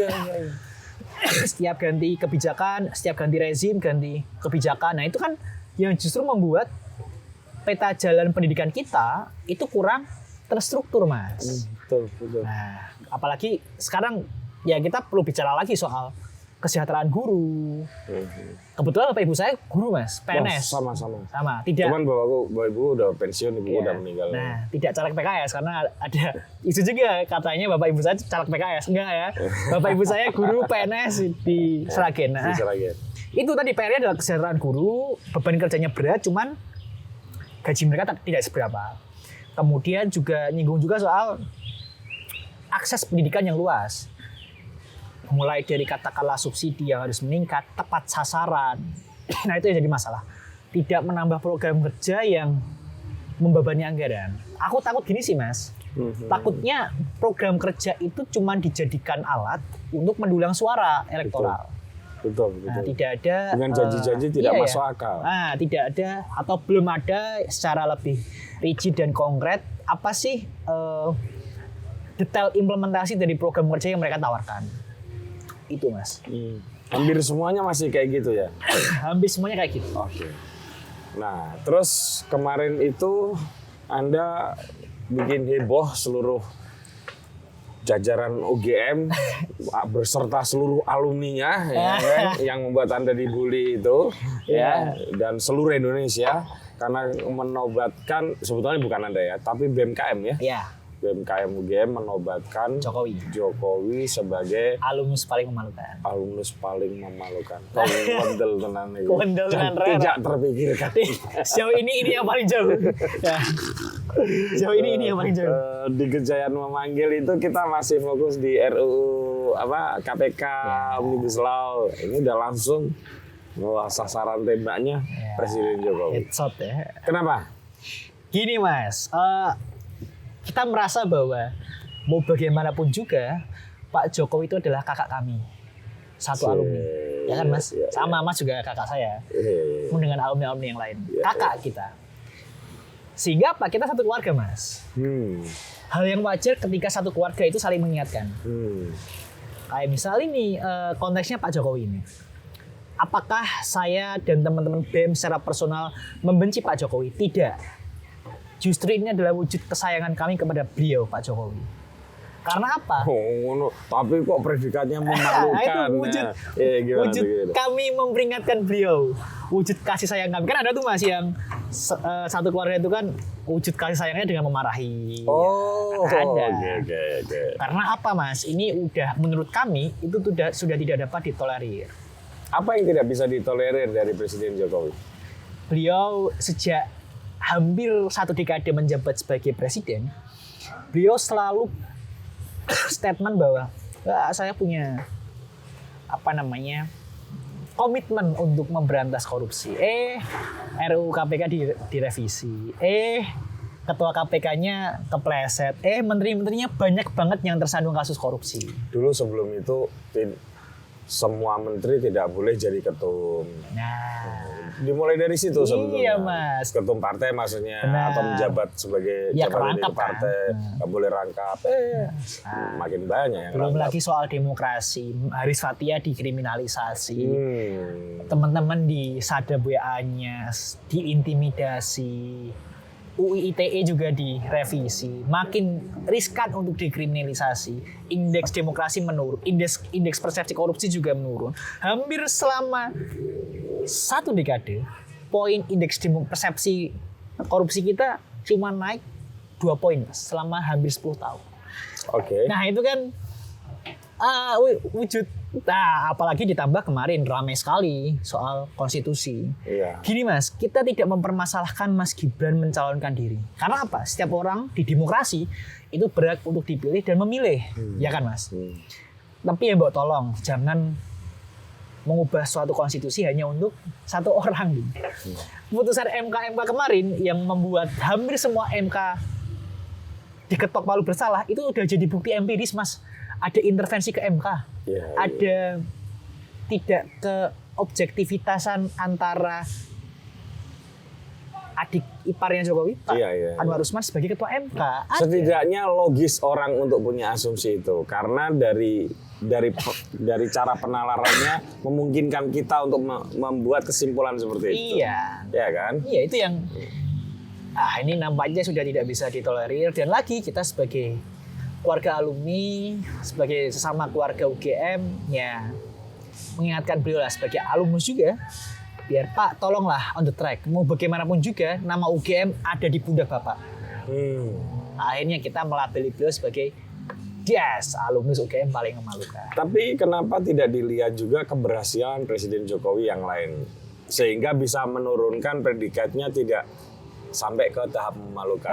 [SPEAKER 1] Setiap ganti kebijakan, setiap ganti rezim ganti kebijakan. Nah, itu kan yang justru membuat peta jalan pendidikan kita itu kurang terstruktur Mas.
[SPEAKER 2] Betul.
[SPEAKER 1] Nah, apalagi sekarang ya kita perlu bicara lagi soal kesejahteraan guru. Kebetulan Bapak Ibu saya guru Mas, PNS.
[SPEAKER 2] Sama.
[SPEAKER 1] Tidak.
[SPEAKER 2] Cuman Bapak Ibu udah pensiun, Ibu udah meninggal.
[SPEAKER 1] Nah, tidak caleg PKS karena ada isu juga katanya Bapak Ibu saya caleg PKS. Enggak ya. Bapak Ibu saya guru PNS di Sragen. Nah, itu tadi PR-nya adalah kesejahteraan guru, beban kerjanya berat, cuman gaji mereka tidak seberapa. Kemudian juga nyinggung juga soal akses pendidikan yang luas. Mulai dari katakanlah subsidi yang harus meningkat, tepat sasaran. Nah, itu yang jadi masalah. Tidak menambah program kerja yang membebani anggaran. Aku takut gini sih Mas. Takutnya program kerja itu cuma dijadikan alat untuk mendulang suara elektoral.
[SPEAKER 2] Betul.
[SPEAKER 1] Nah, tidak ada
[SPEAKER 2] dengan janji-janji tidak masuk akal.
[SPEAKER 1] Nah, tidak ada atau belum ada secara lebih rigid dan konkret apa sih detail implementasi dari program kerja yang mereka tawarkan. Itu Mas.
[SPEAKER 2] Hampir semuanya masih kayak gitu ya?
[SPEAKER 1] Hampir semuanya kayak gitu.
[SPEAKER 2] Oke. Nah, terus kemarin itu Anda bikin heboh seluruh jajaran UGM beserta seluruh alumninya yang membuat Anda dibully itu dan seluruh Indonesia karena menobatkan, sebetulnya bukan Anda ya, tapi BMKM ya.
[SPEAKER 1] Iya.
[SPEAKER 2] BMKM UGM menobatkan Jokowi sebagai
[SPEAKER 1] alumnus paling memalukan.
[SPEAKER 2] Kondel tenan itu. Tidak terpikirkan.
[SPEAKER 1] Sejauh ini yang paling jauh. Ya. Sejauh ini yang paling jauh.
[SPEAKER 2] Di Kejayaan memanggil itu kita masih fokus di RUU KPK Omnibus Law. Ini udah langsung sasaran tembaknya Presiden Jokowi.
[SPEAKER 1] Headshot ya.
[SPEAKER 2] Kenapa?
[SPEAKER 1] Gini Mas, kita merasa bahwa mau bagaimanapun juga Pak Jokowi itu adalah kakak kami, satu alumni, ya kan Mas? Sama Mas juga kakak saya, dengan alumni-alumni yang lain, kakak kita. Sehingga apa? Kita satu keluarga Mas. Hal yang wajar ketika satu keluarga itu saling mengingatkan. Kayak misal ini konteksnya Pak Jokowi ini. Apakah saya dan teman-teman BEM secara personal membenci Pak Jokowi? Tidak. Justru ini adalah wujud kesayangan kami kepada beliau, Pak Jokowi. Karena apa?
[SPEAKER 2] Tapi kok predikatnya memalukan.
[SPEAKER 1] Itu wujud kami memperingatkan beliau. wujud kasih sayang kami. Kan ada tuh Mas yang satu keluarga itu kan wujud kasih sayangnya dengan memarahi.
[SPEAKER 2] Oh,
[SPEAKER 1] ada.
[SPEAKER 2] Oke.
[SPEAKER 1] Karena apa Mas? Ini udah menurut kami itu sudah tidak dapat ditolerir.
[SPEAKER 2] Apa yang tidak bisa ditolerir dari Presiden Jokowi?
[SPEAKER 1] Beliau sejak hampir 1 dekade menjabat sebagai presiden, beliau selalu statement bahwa saya punya komitmen untuk memberantas korupsi. RUU KPK direvisi. Ketua KPK-nya kepleset. Menteri-menterinya banyak banget yang tersandung kasus korupsi.
[SPEAKER 2] Dulu sebelum itu semua menteri tidak boleh jadi ketum.
[SPEAKER 1] Nah,
[SPEAKER 2] dimulai dari situ sebetulnya.
[SPEAKER 1] Iya Mas.
[SPEAKER 2] Ketum partai maksudnya.
[SPEAKER 1] Benar.
[SPEAKER 2] Atau menjabat sebagai jabatan di partai. Nggak boleh rangkap. Makin banyak yang
[SPEAKER 1] belum
[SPEAKER 2] rangkap.
[SPEAKER 1] lagi soal demokrasi. Haris Fathia dikriminalisasi. Teman-teman di sadap WA-nya diintimidasi. UU ITE juga direvisi, makin riskan untuk dikriminalisasi, indeks demokrasi menurun, indeks persepsi korupsi juga menurun. Hampir selama 1 dekade, poin indeks persepsi korupsi kita cuma naik 2 poin selama hampir 10 tahun.
[SPEAKER 2] Oke.
[SPEAKER 1] Nah itu kan wujud. Nah, apalagi ditambah kemarin ramai sekali soal konstitusi.
[SPEAKER 2] Iya.
[SPEAKER 1] Gini Mas, kita tidak mempermasalahkan Mas Gibran mencalonkan diri. Karena apa? Setiap orang di demokrasi itu berhak untuk dipilih dan memilih, ya kan Mas? Tapi ya Mbak tolong jangan mengubah suatu konstitusi hanya untuk satu orang. Putusan MK kemarin yang membuat hampir semua MK diketok palu bersalah itu udah jadi bukti empiris Mas. Ada intervensi ke MK, ada tidak ke objektivitasan antara adik iparnya Jokowi, Pak Anwar Usman sebagai ketua MK.
[SPEAKER 2] Setidaknya logis orang untuk punya asumsi itu, karena dari cara penalarannya memungkinkan kita untuk membuat kesimpulan seperti itu.
[SPEAKER 1] Iya,
[SPEAKER 2] ya kan?
[SPEAKER 1] Iya itu yang ini nampaknya sudah tidak bisa ditolerir dan lagi kita sebagai keluarga alumni, sebagai sesama keluarga UGM, ya mengingatkan beliau lah sebagai alumnus juga, biar Pak tolonglah on the track. Mau bagaimanapun juga nama UGM ada di pundak Bapak. Akhirnya kita melabeli beliau sebagai alumnus UGM paling memalukan.
[SPEAKER 2] Tapi kenapa tidak dilihat juga keberhasilan Presiden Jokowi yang lain, sehingga bisa menurunkan predikatnya tidak sampai ke tahap memalukan.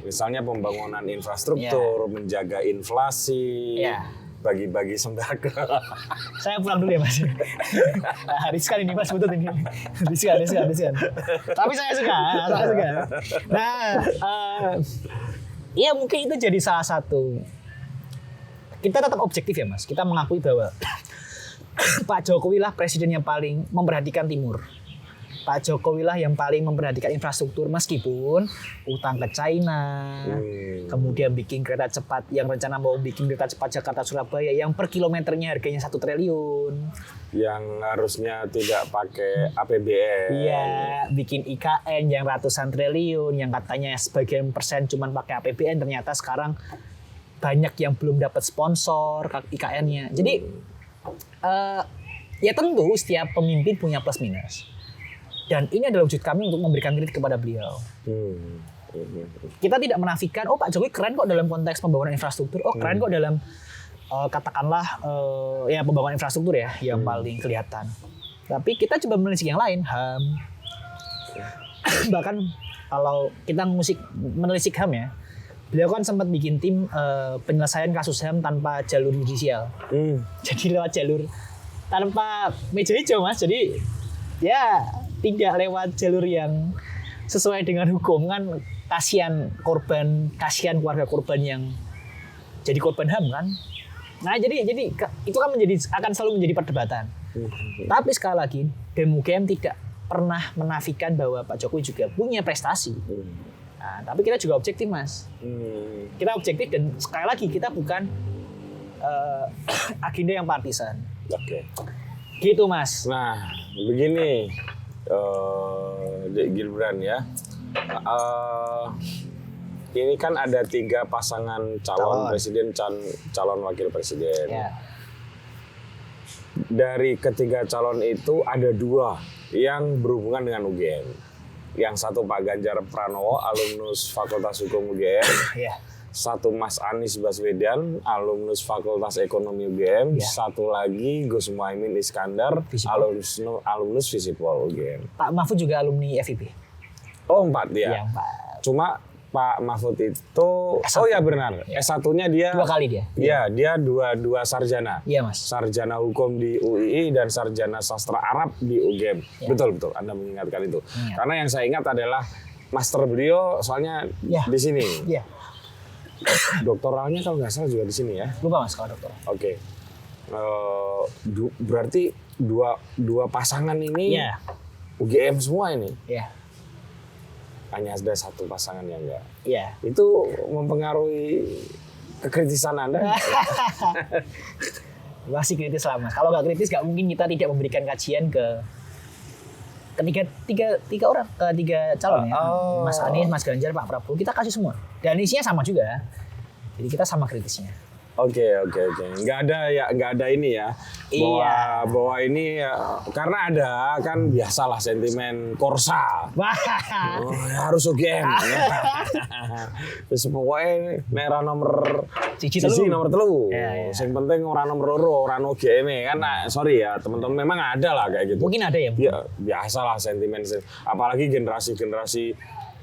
[SPEAKER 2] Misalnya pembangunan infrastruktur, menjaga inflasi, bagi-bagi sembako.
[SPEAKER 1] Saya pulang dulu ya Mas. Riskan ini Mas, betul ini. Riskan. Tapi saya suka. Nah, ya mungkin itu jadi salah satu. Kita tetap objektif ya Mas. Kita mengakui bahwa Pak Jokowi lah presiden yang paling memperhatikan Timur. Pak Jokowi lah yang paling memperhatikan infrastruktur meskipun utang ke China, kemudian bikin kereta cepat yang rencana mau bikin kereta cepat Jakarta Surabaya yang per kilometernya harganya 1 triliun.
[SPEAKER 2] Yang harusnya tidak pakai APBN.
[SPEAKER 1] Iya, bikin IKN yang ratusan triliun yang katanya sebagian persen cuma pakai APBN, ternyata sekarang banyak yang belum dapat sponsor IKN-nya. Jadi ya tentu setiap pemimpin punya plus minus. Dan ini adalah wujud kami untuk memberikan kritik kepada beliau. Kita tidak menafikan, Pak Jokowi keren kok dalam konteks pembangunan infrastruktur. Keren kok dalam katakanlah ya pembangunan infrastruktur ya yang paling kelihatan. Tapi kita coba menelisik yang lain, HAM. Bahkan kalau kita menelisik HAM ya, beliau kan sempat bikin tim penyelesaian kasus HAM tanpa jalur judisial. Jadi lewat jalur tanpa meja hijau Mas. Jadi ya tidak lewat jalur yang sesuai dengan hukum kan, kasihan keluarga korban yang jadi korban HAM kan. Nah jadi itu kan akan selalu menjadi perdebatan. Tapi sekali lagi UGM tidak pernah menafikan bahwa Pak Jokowi juga punya prestasi. Nah, tapi kita juga objektif Mas. Kita objektif dan sekali lagi kita bukan agenda yang partisan.
[SPEAKER 2] Oke.
[SPEAKER 1] Gitu Mas.
[SPEAKER 2] Nah begini. Gibran ya, ini kan ada 3 pasangan calon presiden, calon wakil presiden. dari ketiga calon itu ada 2 yang berhubungan dengan UGM. Yang satu Pak Ganjar Pranowo, alumnus Fakultas Hukum UGM.
[SPEAKER 1] Iya.
[SPEAKER 2] Satu Mas Anies Baswedan, alumnus Fakultas Ekonomi UGM.
[SPEAKER 1] Ya.
[SPEAKER 2] Satu lagi Gus Muhaimin Iskandar, alumnus Visipol UGM.
[SPEAKER 1] Pak Mahfud juga alumni FIP.
[SPEAKER 2] Oh 4 dia.
[SPEAKER 1] Iya, Pak.
[SPEAKER 2] Cuma Pak Mahfud itu,
[SPEAKER 1] S1.
[SPEAKER 2] oh ya benar, S1-nya dia
[SPEAKER 1] 2 kali dia.
[SPEAKER 2] Iya, dia dua sarjana.
[SPEAKER 1] Iya, Mas.
[SPEAKER 2] Sarjana hukum di UII dan sarjana sastra Arab di UGM.
[SPEAKER 1] Ya.
[SPEAKER 2] Betul, Anda mengingatkan itu.
[SPEAKER 1] Ingat.
[SPEAKER 2] Karena yang saya ingat adalah master beliau soalnya
[SPEAKER 1] Ya.
[SPEAKER 2] di sini.
[SPEAKER 1] Iya.
[SPEAKER 2] Doktoralnya kalau nggak salah juga di sini ya.
[SPEAKER 1] Lupa Mas kalau dokter.
[SPEAKER 2] Oke. Berarti dua pasangan ini
[SPEAKER 1] Iya.
[SPEAKER 2] UGM semua ini.
[SPEAKER 1] Iya.
[SPEAKER 2] Hanya ada satu pasangan yang enggak.
[SPEAKER 1] Iya.
[SPEAKER 2] Itu mempengaruhi kekritisan Anda?
[SPEAKER 1] Masih kritis lah Mas. Kalau nggak kritis nggak mungkin kita tidak memberikan kajian ke tiga orang, ke 3 calon ya.
[SPEAKER 2] Oh.
[SPEAKER 1] Mas Anies, Mas Ganjar, Pak Prabowo. Kita kasih semua. Dan isinya sama juga. Jadi kita sama kritisnya.
[SPEAKER 2] Oke. Nggak ada ini ya. Bahwa ini ya, karena ada kan biasalah sentimen korsa.
[SPEAKER 1] Wah.
[SPEAKER 2] Oh, ya harus UGM. Terus pokoknya merah nomor
[SPEAKER 1] Siji
[SPEAKER 2] nomor telu.
[SPEAKER 1] Ya.
[SPEAKER 2] Yang penting orang nomor loro, orang UGM kan. Sorry ya teman-teman, memang ada lah kayak gitu.
[SPEAKER 1] Mungkin ada ya.
[SPEAKER 2] Ya biasalah sentimen. Apalagi generasi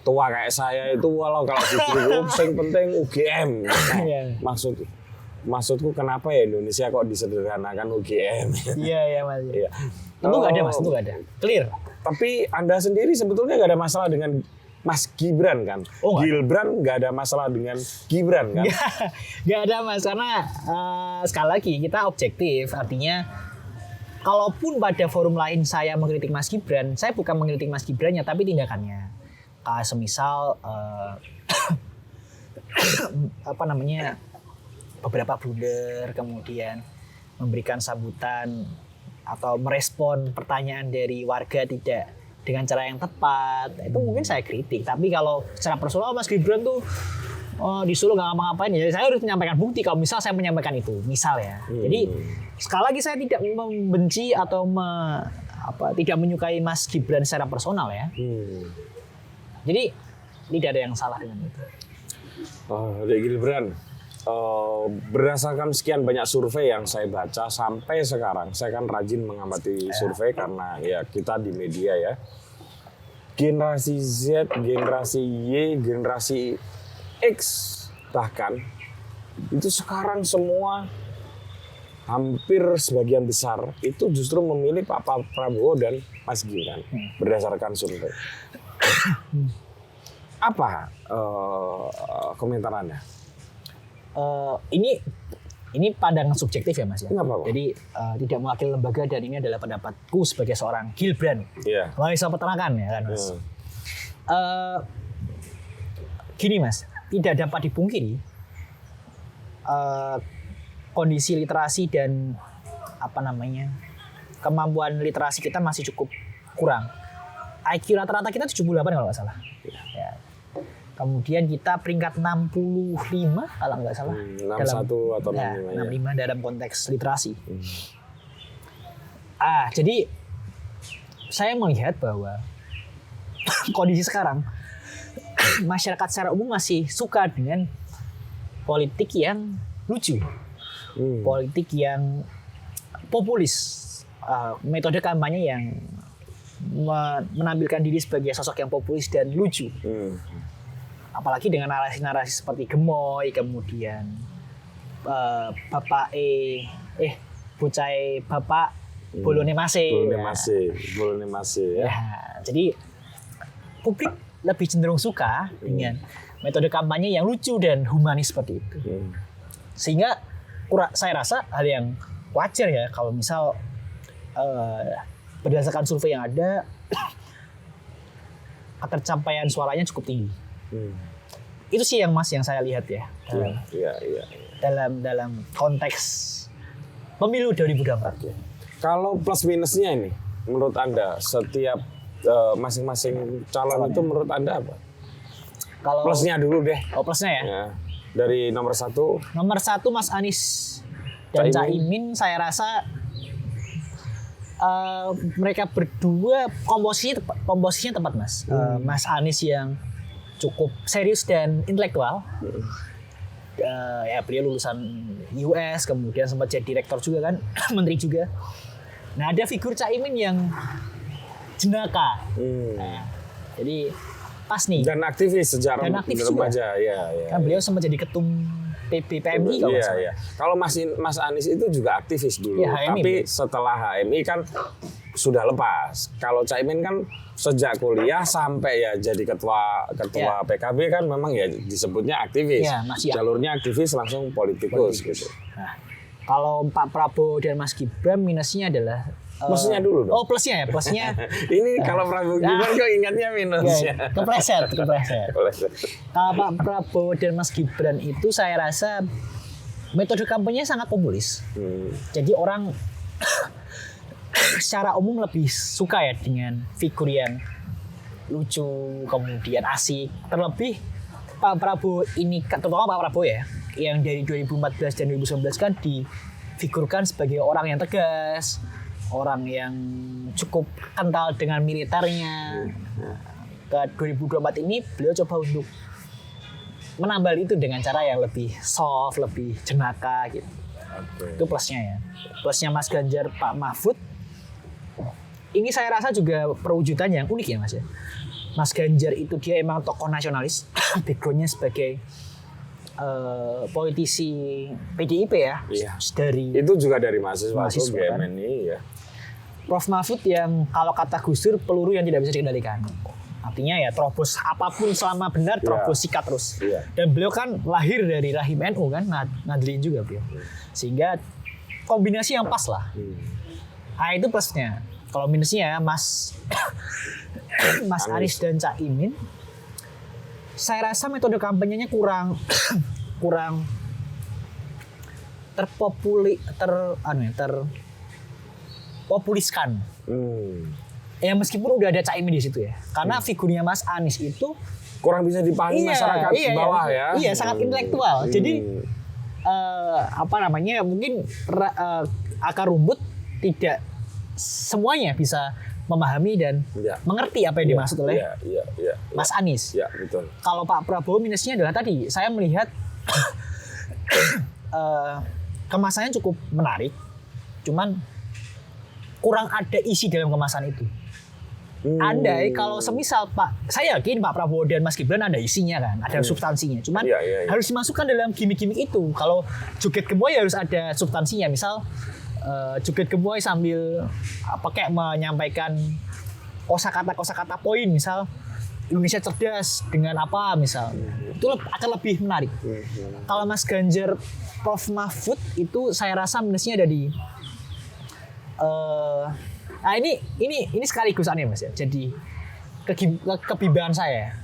[SPEAKER 2] tua kayak saya itu kalau di grup yang penting UGM.
[SPEAKER 1] Iya.
[SPEAKER 2] Maksudku kenapa ya Indonesia kok disederhanakan UGM?
[SPEAKER 1] Iya Mas.
[SPEAKER 2] Iya.
[SPEAKER 1] Tentu nggak ada Mas, tentu nggak ada. Clear.
[SPEAKER 2] Tapi Anda sendiri sebetulnya nggak ada masalah dengan Mas Gibran kan?
[SPEAKER 1] Oh,
[SPEAKER 2] Gibran nggak ada masalah dengan Gibran kan?
[SPEAKER 1] Nggak ada Mas, karena sekali lagi kita objektif. Artinya kalaupun pada forum lain saya mengkritik Mas Gibran, saya bukan mengkritik Mas Gibrannya tapi tindakannya. Semisal apa namanya, beberapa blunder, kemudian memberikan sambutan atau merespon pertanyaan dari warga tidak dengan cara yang tepat, itu mungkin saya kritik. Tapi kalau secara personal Mas Gibran tuh disuruh nggak ngapa-ngapain, ya saya harus menyampaikan bukti kalau misal saya menyampaikan itu, misal ya. Jadi sekali lagi saya tidak membenci atau tidak menyukai Mas Gibran secara personal ya. Jadi tidak ada yang salah dengan itu.
[SPEAKER 2] Dek Gibran, berdasarkan sekian banyak survei yang saya baca sampai sekarang, saya kan rajin mengamati survei karena ya kita di media ya. Generasi Z, generasi Y, generasi X bahkan itu sekarang semua hampir sebagian besar itu justru memilih Pak Prabowo dan Mas Gibran berdasarkan survei. Apa komentar Anda?
[SPEAKER 1] Ini pandangan subjektif ya Mas ya.
[SPEAKER 2] Nggak apa-apa.
[SPEAKER 1] Jadi tidak mewakili lembaga dan ini adalah pendapatku sebagai seorang Gibran.
[SPEAKER 2] Iya.
[SPEAKER 1] Mau saya terangkan ya kan Mas. Gini Mas, tidak dapat dipungkiri kondisi literasi dan kemampuan literasi kita masih cukup kurang. IQ rata-rata kita 78 kalau nggak salah. Ya. Kemudian kita peringkat 65 kalau nggak salah.
[SPEAKER 2] 61 atau 65 ya.
[SPEAKER 1] 65 dalam konteks literasi. Jadi saya melihat bahwa kondisi sekarang masyarakat secara umum masih suka dengan politik yang lucu. Politik yang populis. Metode kampanye yang menampilkan diri sebagai sosok yang populis dan lucu. Apalagi dengan narasi-narasi seperti gemoy, kemudian bocah bapak bolone masih.
[SPEAKER 2] Bolone masih ya.
[SPEAKER 1] Jadi publik lebih cenderung suka dengan metode kampanye yang lucu dan humanis seperti itu. Sehingga saya rasa hal yang wajar ya kalau misal berdasarkan survei yang ada ketercapaian suaranya cukup tinggi. Itu sih yang saya lihat ya. Dalam konteks pemilu 2024.
[SPEAKER 2] Kalau plus minusnya ini, menurut Anda setiap masing-masing calon itu menurut Anda apa?
[SPEAKER 1] Kalau
[SPEAKER 2] plusnya dulu deh.
[SPEAKER 1] Plusnya ya.
[SPEAKER 2] Dari nomor 1.
[SPEAKER 1] Nomor 1 Mas Anies dan Caimin saya rasa mereka berdua komposisinya tepat Mas. Mas Anies yang cukup serius dan intelektual. Ya beliau lulusan US, kemudian sempat jadi rektor juga kan, menteri juga. Nah ada figur Caimin yang jenaka. Nah, jadi pas nih.
[SPEAKER 2] Dan aktivis sejak remaja, ya.
[SPEAKER 1] Kan beliau sempat jadi ketum PMI kalau nggak salah.
[SPEAKER 2] Iya. Kalau Mas Anies itu juga aktivis dulu,
[SPEAKER 1] ya, HMI,
[SPEAKER 2] tapi setelah HMI kan sudah lepas. Kalau Caimin kan sejak kuliah sampai ya jadi ketua PKB kan memang ya disebutnya aktivis.
[SPEAKER 1] Ya,
[SPEAKER 2] jalurnya aktivis langsung politikus gitu.
[SPEAKER 1] Nah, kalau Pak Prabowo dan Mas Gibran minusnya adalah
[SPEAKER 2] plusnya dulu dong.
[SPEAKER 1] Oh plusnya ya, plusnya.
[SPEAKER 2] Ini kalau Prabowo Gibran kok ingatnya minusnya.
[SPEAKER 1] Kepleset. Kalau Pak Prabowo dan Mas Gibran itu saya rasa metode kampanye sangat populis. Jadi orang secara umum lebih suka ya dengan figur yang lucu, kemudian asik. Terlebih Pak Prabowo ini, terutama Pak Prabowo ya, yang dari 2014 dan 2019 kan difigurkan sebagai orang yang tegas, orang yang cukup kental dengan militernya. Ke 2024 ini beliau coba untuk menambal itu dengan cara yang lebih soft, lebih jenaka gitu. Itu plusnya ya. Plusnya Mas Ganjar, Pak Mahfud. Ini saya rasa juga perwujudan yang unik ya Mas ya. Mas Ganjar itu dia emang tokoh nasionalis, backgroundnya sebagai politisi PDIP ya.
[SPEAKER 2] Iya.
[SPEAKER 1] Itu
[SPEAKER 2] juga dari mahasiswa GMNI ya.
[SPEAKER 1] Prof Mahfud yang kalau kata Gus Dur peluru yang tidak bisa dikendalikan. Artinya ya terobos apapun selama benar terobos sikat terus. Dan beliau kan lahir dari rahim NU kan, Nadlin juga beliau. Sehingga kombinasi yang pas lah. Nah itu plusnya. Kalau minusnya Mas Anies dan Caimin, saya rasa metode kampanyenya kurang terpopuliskan. Ya meskipun udah ada Caimin di situ ya. Karena figurnya Mas Anies itu
[SPEAKER 2] kurang bisa dipahami masyarakat bawah ya.
[SPEAKER 1] Iya, sangat intelektual. Jadi mungkin akar rumput tidak semuanya bisa memahami dan mengerti apa yang dimaksud oleh Mas Anies.
[SPEAKER 2] Iya, betul.
[SPEAKER 1] Kalau Pak Prabowo minusnya adalah tadi saya melihat kemasannya cukup menarik, cuman kurang ada isi dalam kemasan itu. Andai kalau semisal saya yakin Pak Prabowo dan Mas Gibran ada isinya kan, ada substansinya. Cuman harus dimasukkan dalam gimmick-gimmick itu. Kalau joget gemoy harus ada substansinya. Misal joget gemoy sambil kayak menyampaikan kosakata poin, misal Indonesia cerdas dengan apa misal. Itu akan lebih menarik. Kalau Mas Ganjar, Prof Mahfud itu saya rasa minusnya ada di ini sekaligus aneh Mas ya. Jadi kebimbangan saya.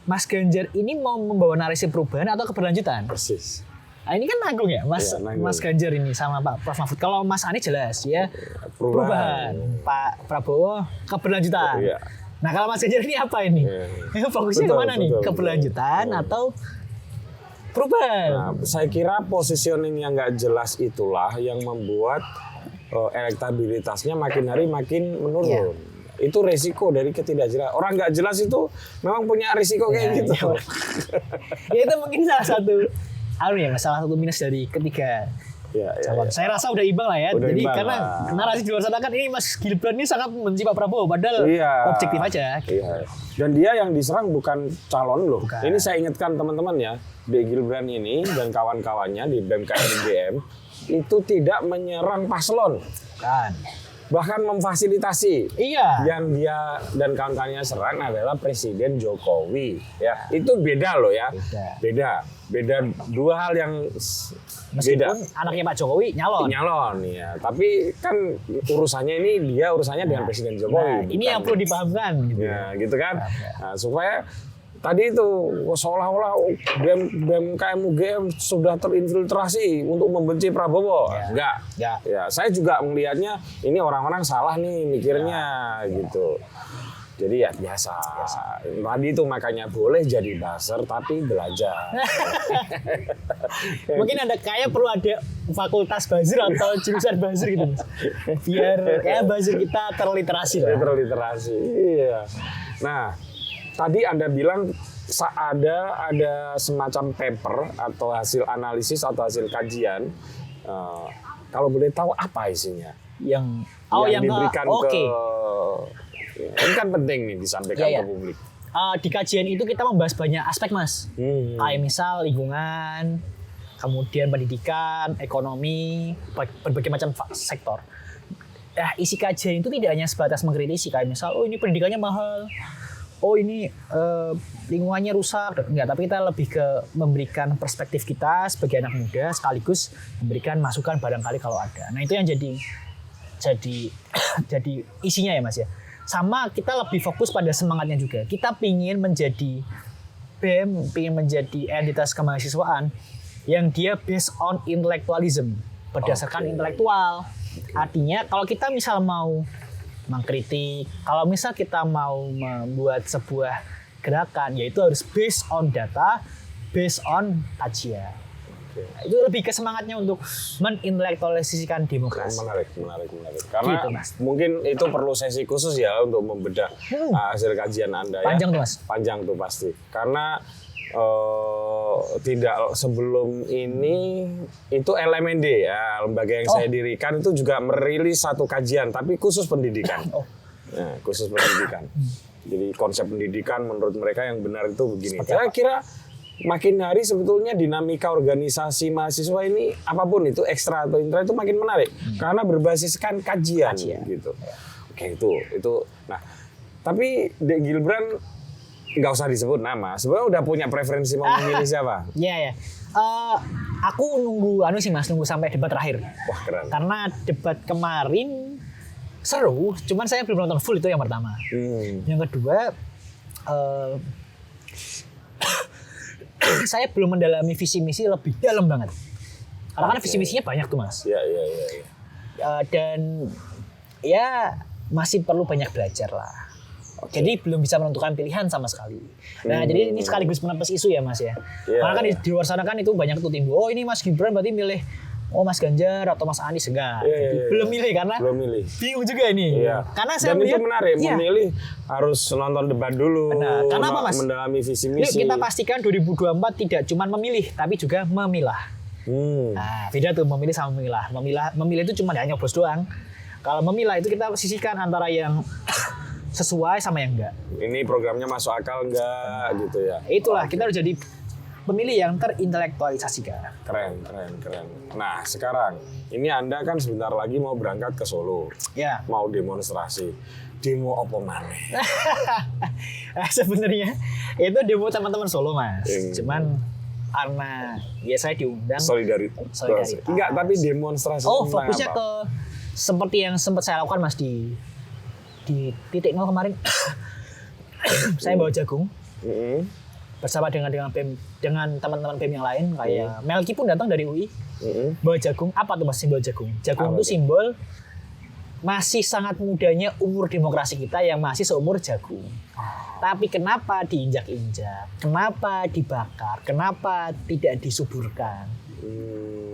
[SPEAKER 1] Mas Ganjar ini mau membawa narasi perubahan atau keberlanjutan?
[SPEAKER 2] Persis.
[SPEAKER 1] Nah, ini kan nanggung ya Mas Ganjar ini sama Pak Prof Mahfud. Kalau Mas Anies jelas ya perubahan. Pak Prabowo keberlanjutan. Nah kalau Mas Ganjar ini apa ini? Fokusnya kemana nih? Keberlanjutan atau perubahan?
[SPEAKER 2] Nah, saya kira positioning yang nggak jelas itulah yang membuat elektabilitasnya makin hari makin menurun. Itu resiko dari ketidakjelasan. Orang nggak jelas itu memang punya resiko kayak gitu.
[SPEAKER 1] Ya itu mungkin salah satu salah satu minus dari ketiga calon. Saya rasa udah imbang lah ya. Jadi karena narasi di luar sana kan ini Mas Gibran ini sangat membenci Pak Prabowo, padahal objektif aja.
[SPEAKER 2] Dan dia yang diserang bukan calon loh. Ini saya ingatkan teman-teman ya, Gibran ini dan kawan-kawannya di BMKM UGM itu tidak menyerang paslon. Bahkan memfasilitasi. Yang dia dan kawan-kawannya serang adalah Presiden Jokowi. Ya, itu beda loh ya. Beda dua hal yang
[SPEAKER 1] meskipun anaknya Pak Jokowi nyalon ya.
[SPEAKER 2] Tapi kan urusannya dengan Presiden Jokowi.
[SPEAKER 1] Ini yang perlu dipahamkan gitu.
[SPEAKER 2] Ya, gitu kan. Nah, supaya tadi itu seolah-olah BMKM UGM sudah terinfiltrasi untuk membenci Prabowo. Enggak. Ya, saya juga melihatnya ini orang-orang salah nih mikirnya gitu. Jadi ya biasa. Tadi itu makanya boleh jadi buzzer tapi belajar.
[SPEAKER 1] Mungkin perlu ada fakultas buzzer atau jurusan buzzer gitu, Mas. Biar kayak buzzer kita terliterasi lah.
[SPEAKER 2] Terliterasi. Iya. Nah, tadi Anda bilang ada semacam paper atau hasil analisis atau hasil kajian. Kalau boleh tahu apa isinya? Yang diberikan ke ini kan penting nih disampaikan ke publik.
[SPEAKER 1] Di kajian itu kita membahas banyak aspek, Mas. Kayak misal lingkungan, kemudian pendidikan, ekonomi, berbagai macam sektor. Nah, isi kajian itu tidak hanya sebatas mengkritisi kayak misal, oh ini pendidikannya mahal, oh ini lingkungannya rusak, enggak. Tapi kita lebih ke memberikan perspektif kita sebagai anak muda, sekaligus memberikan masukan barangkali kalau ada. Nah itu yang jadi isinya ya, Mas ya. Sama kita lebih fokus pada semangatnya juga. Kita pingin menjadi BEM, pingin menjadi entitas kemahasiswaan yang dia based on intellectualism, berdasarkan intelektual. Artinya kalau kita misal mau mengkritik, kalau misal kita mau membuat sebuah gerakan, yaitu harus based on data, based on kajian. Itu lebih ke semangatnya untuk menintelektualisasikan demokrasi.
[SPEAKER 2] Menarik. Karena gitu, mungkin itu perlu sesi khusus ya untuk membedah hasil kajian Anda.
[SPEAKER 1] Panjang tuh, Mas.
[SPEAKER 2] Panjang tuh pasti. Karena tidak sebelum ini itu LMND ya, lembaga yang saya dirikan itu juga merilis satu kajian tapi khusus pendidikan. Nah, khusus pendidikan. Jadi konsep pendidikan menurut mereka yang benar itu begini. Saya kira makin hari sebetulnya dinamika organisasi mahasiswa ini apapun itu ekstra atau intra itu makin menarik karena berbasiskan kajian. Gitu. Oke, itu. Nah, tapi Dek Gilbran nggak usah disebut nama. Sebenarnya udah punya preferensi mau memilih siapa?
[SPEAKER 1] Iya. Aku nunggu nunggu sampai debat terakhir.
[SPEAKER 2] Wah, keren.
[SPEAKER 1] Karena debat kemarin seru, cuman saya belum nonton full, itu yang pertama. Yang kedua, saya belum mendalami visi misi lebih dalam banget. Karena visi misinya banyak tuh, Mas.
[SPEAKER 2] Iya.
[SPEAKER 1] Dan ya masih perlu banyak belajar lah. Jadi belum bisa menentukan pilihan sama sekali. Nah, jadi ini sekaligus menepis isu ya, Mas ya. Karena kan di luar sana kan itu banyak tuh timbul, oh ini Mas Gibran berarti milih Mas Ganjar atau Mas Anies, enggak. Belum milih karena bingung juga ini. Karena saya
[SPEAKER 2] dan
[SPEAKER 1] melihat,
[SPEAKER 2] itu menarik, memilih harus nonton debat dulu.
[SPEAKER 1] Benar. Karena apa, Mas?
[SPEAKER 2] Mendalami visi misi.
[SPEAKER 1] Yuk kita pastikan 2024 tidak cuma memilih, tapi juga memilah. Nah, beda tuh memilih sama memilah. Memilih itu cuma hanya nyoblos doang. Kalau memilah itu kita sisihkan antara yang sesuai sama yang enggak.
[SPEAKER 2] Ini programnya masuk akal enggak gitu ya.
[SPEAKER 1] Itulah kita harus jadi pemilih yang terintelektualisasikan.
[SPEAKER 2] Keren. Nah, sekarang ini Anda kan sebentar lagi mau berangkat ke Solo.
[SPEAKER 1] Ya.
[SPEAKER 2] Mau demonstrasi. Demo apa maneh?
[SPEAKER 1] Sebenarnya itu demo teman-teman Solo, Mas. Cuman karena ya saya diundang.
[SPEAKER 2] Solidaritas. Enggak, tapi demonstrasi.
[SPEAKER 1] Fokusnya ke seperti yang sempat saya lakukan, Mas, di titik nol kemarin. Saya bawa jagung. Bersama dengan teman-teman BEM yang lain kayak Melki pun datang dari UI. Bawa jagung. Apa tuh, Mas, simbol jagung? Jagung itu simbol masih sangat mudanya umur demokrasi kita yang masih seumur jagung. Tapi kenapa diinjak-injak? Kenapa dibakar? Kenapa tidak disuburkan?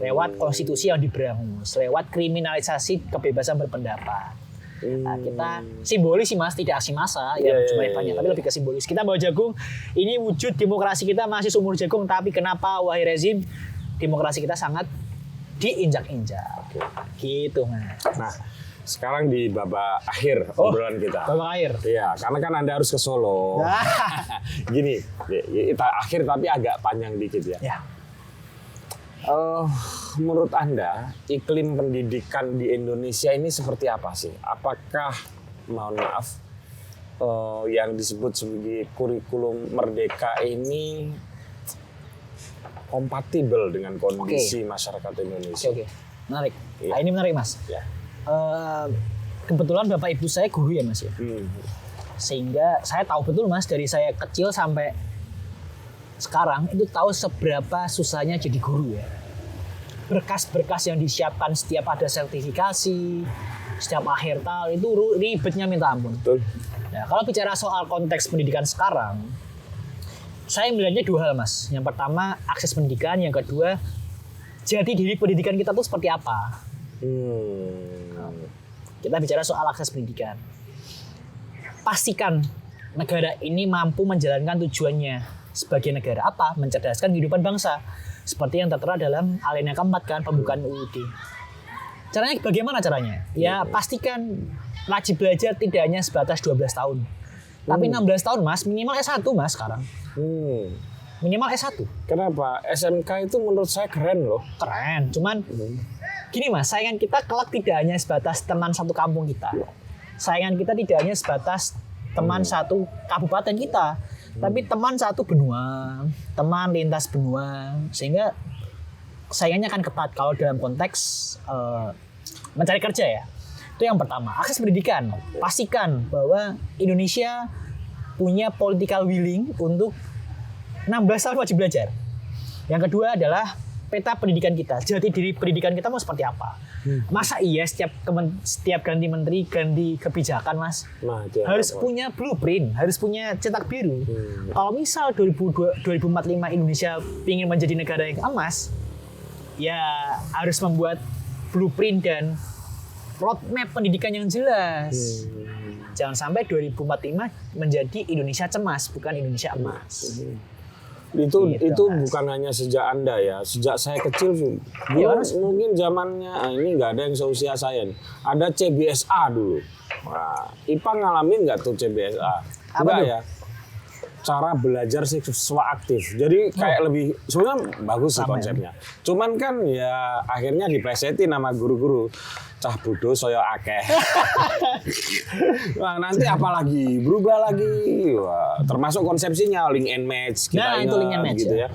[SPEAKER 1] Lewat konstitusi yang diberangus, lewat kriminalisasi kebebasan berpendapat. Nah, kita simbolis sih, Mas, tidak aksi massa yang jumlahnya banyak, tapi lebih ke simbolis. Kita bawa jagung, ini wujud demokrasi kita masih seumur jagung, tapi kenapa wahai rezim demokrasi kita sangat diinjak-injak. Gitu, Mas.
[SPEAKER 2] Nah, sekarang di babak akhir obrolan kita.
[SPEAKER 1] Babak akhir.
[SPEAKER 2] Iya, karena kan Anda harus ke Solo. Gini, akhir tapi agak panjang dikit ya. Menurut Anda, iklim pendidikan di Indonesia ini seperti apa sih? Apakah, mohon maaf, yang disebut sebagai kurikulum merdeka ini kompatibel dengan kondisi masyarakat Indonesia?
[SPEAKER 1] Oke. Menarik. Nah, ini menarik, Mas.
[SPEAKER 2] Ya.
[SPEAKER 1] Kebetulan Bapak Ibu saya guru ya, Mas ya. Sehingga saya tahu betul, Mas, dari saya kecil sampai sekarang itu tahu seberapa susahnya jadi guru ya. Berkas-berkas yang disiapkan setiap ada sertifikasi, setiap akhir tahun itu ribetnya minta ampun.
[SPEAKER 2] Betul.
[SPEAKER 1] Nah, kalau bicara soal konteks pendidikan sekarang, saya melihatnya dua hal, Mas. Yang pertama, akses pendidikan. Yang kedua, jati diri pendidikan kita tuh seperti apa. Kita bicara soal akses pendidikan. Pastikan negara ini mampu menjalankan tujuannya sebagai negara apa? Mencerdaskan kehidupan bangsa. Seperti yang tertera dalam alinea keempat kan, pembukaan UUD. Caranya bagaimana caranya? Ya pastikan wajib belajar tidak hanya sebatas 12 tahun. Tapi 16 tahun Mas, minimal S1 Mas sekarang. Minimal S1.
[SPEAKER 2] Kenapa? SMK itu menurut saya keren loh.
[SPEAKER 1] Keren, cuman gini Mas, saingan kita kelak tidak hanya sebatas teman satu kampung kita. Saingan kita tidak hanya sebatas teman satu kabupaten kita, tapi teman satu benua, teman lintas benua, sehingga saingannya akan ketat kalau dalam konteks mencari kerja ya. Itu yang pertama. Akses pendidikan, pastikan bahwa Indonesia punya political willing untuk 16 tahun wajib belajar. Yang kedua adalah peta pendidikan kita, jati diri pendidikan kita mau seperti apa. Masa iya setiap ganti menteri, ganti kebijakan Mas, harus punya blueprint, harus punya cetak biru. Kalau misal 2045 Indonesia ingin menjadi negara yang emas, ya harus membuat blueprint dan roadmap pendidikan yang jelas. Jangan sampai 2045 menjadi Indonesia cemas, bukan Indonesia emas.
[SPEAKER 2] Itu
[SPEAKER 1] Gitu,
[SPEAKER 2] itu
[SPEAKER 1] Mas.
[SPEAKER 2] bukan hanya sejak Anda ya, sejak saya kecil dulu mungkin zamannya ini nggak ada yang seusia saya nih. Ada CBSA dulu. Nah, IPA ngalamin nggak tuh CBSA? Enggak ya. Cara belajar siswa aktif. Jadi kayak lebih sebenarnya bagus sih konsepnya. Cuman kan ya akhirnya diplesetin sama guru-guru. Cah bodoh saya akeh. Nah, nanti apalagi berubah lagi. Wah, termasuk konsepsinya link and match kita
[SPEAKER 1] Nah, itu link and match
[SPEAKER 2] gitu ya.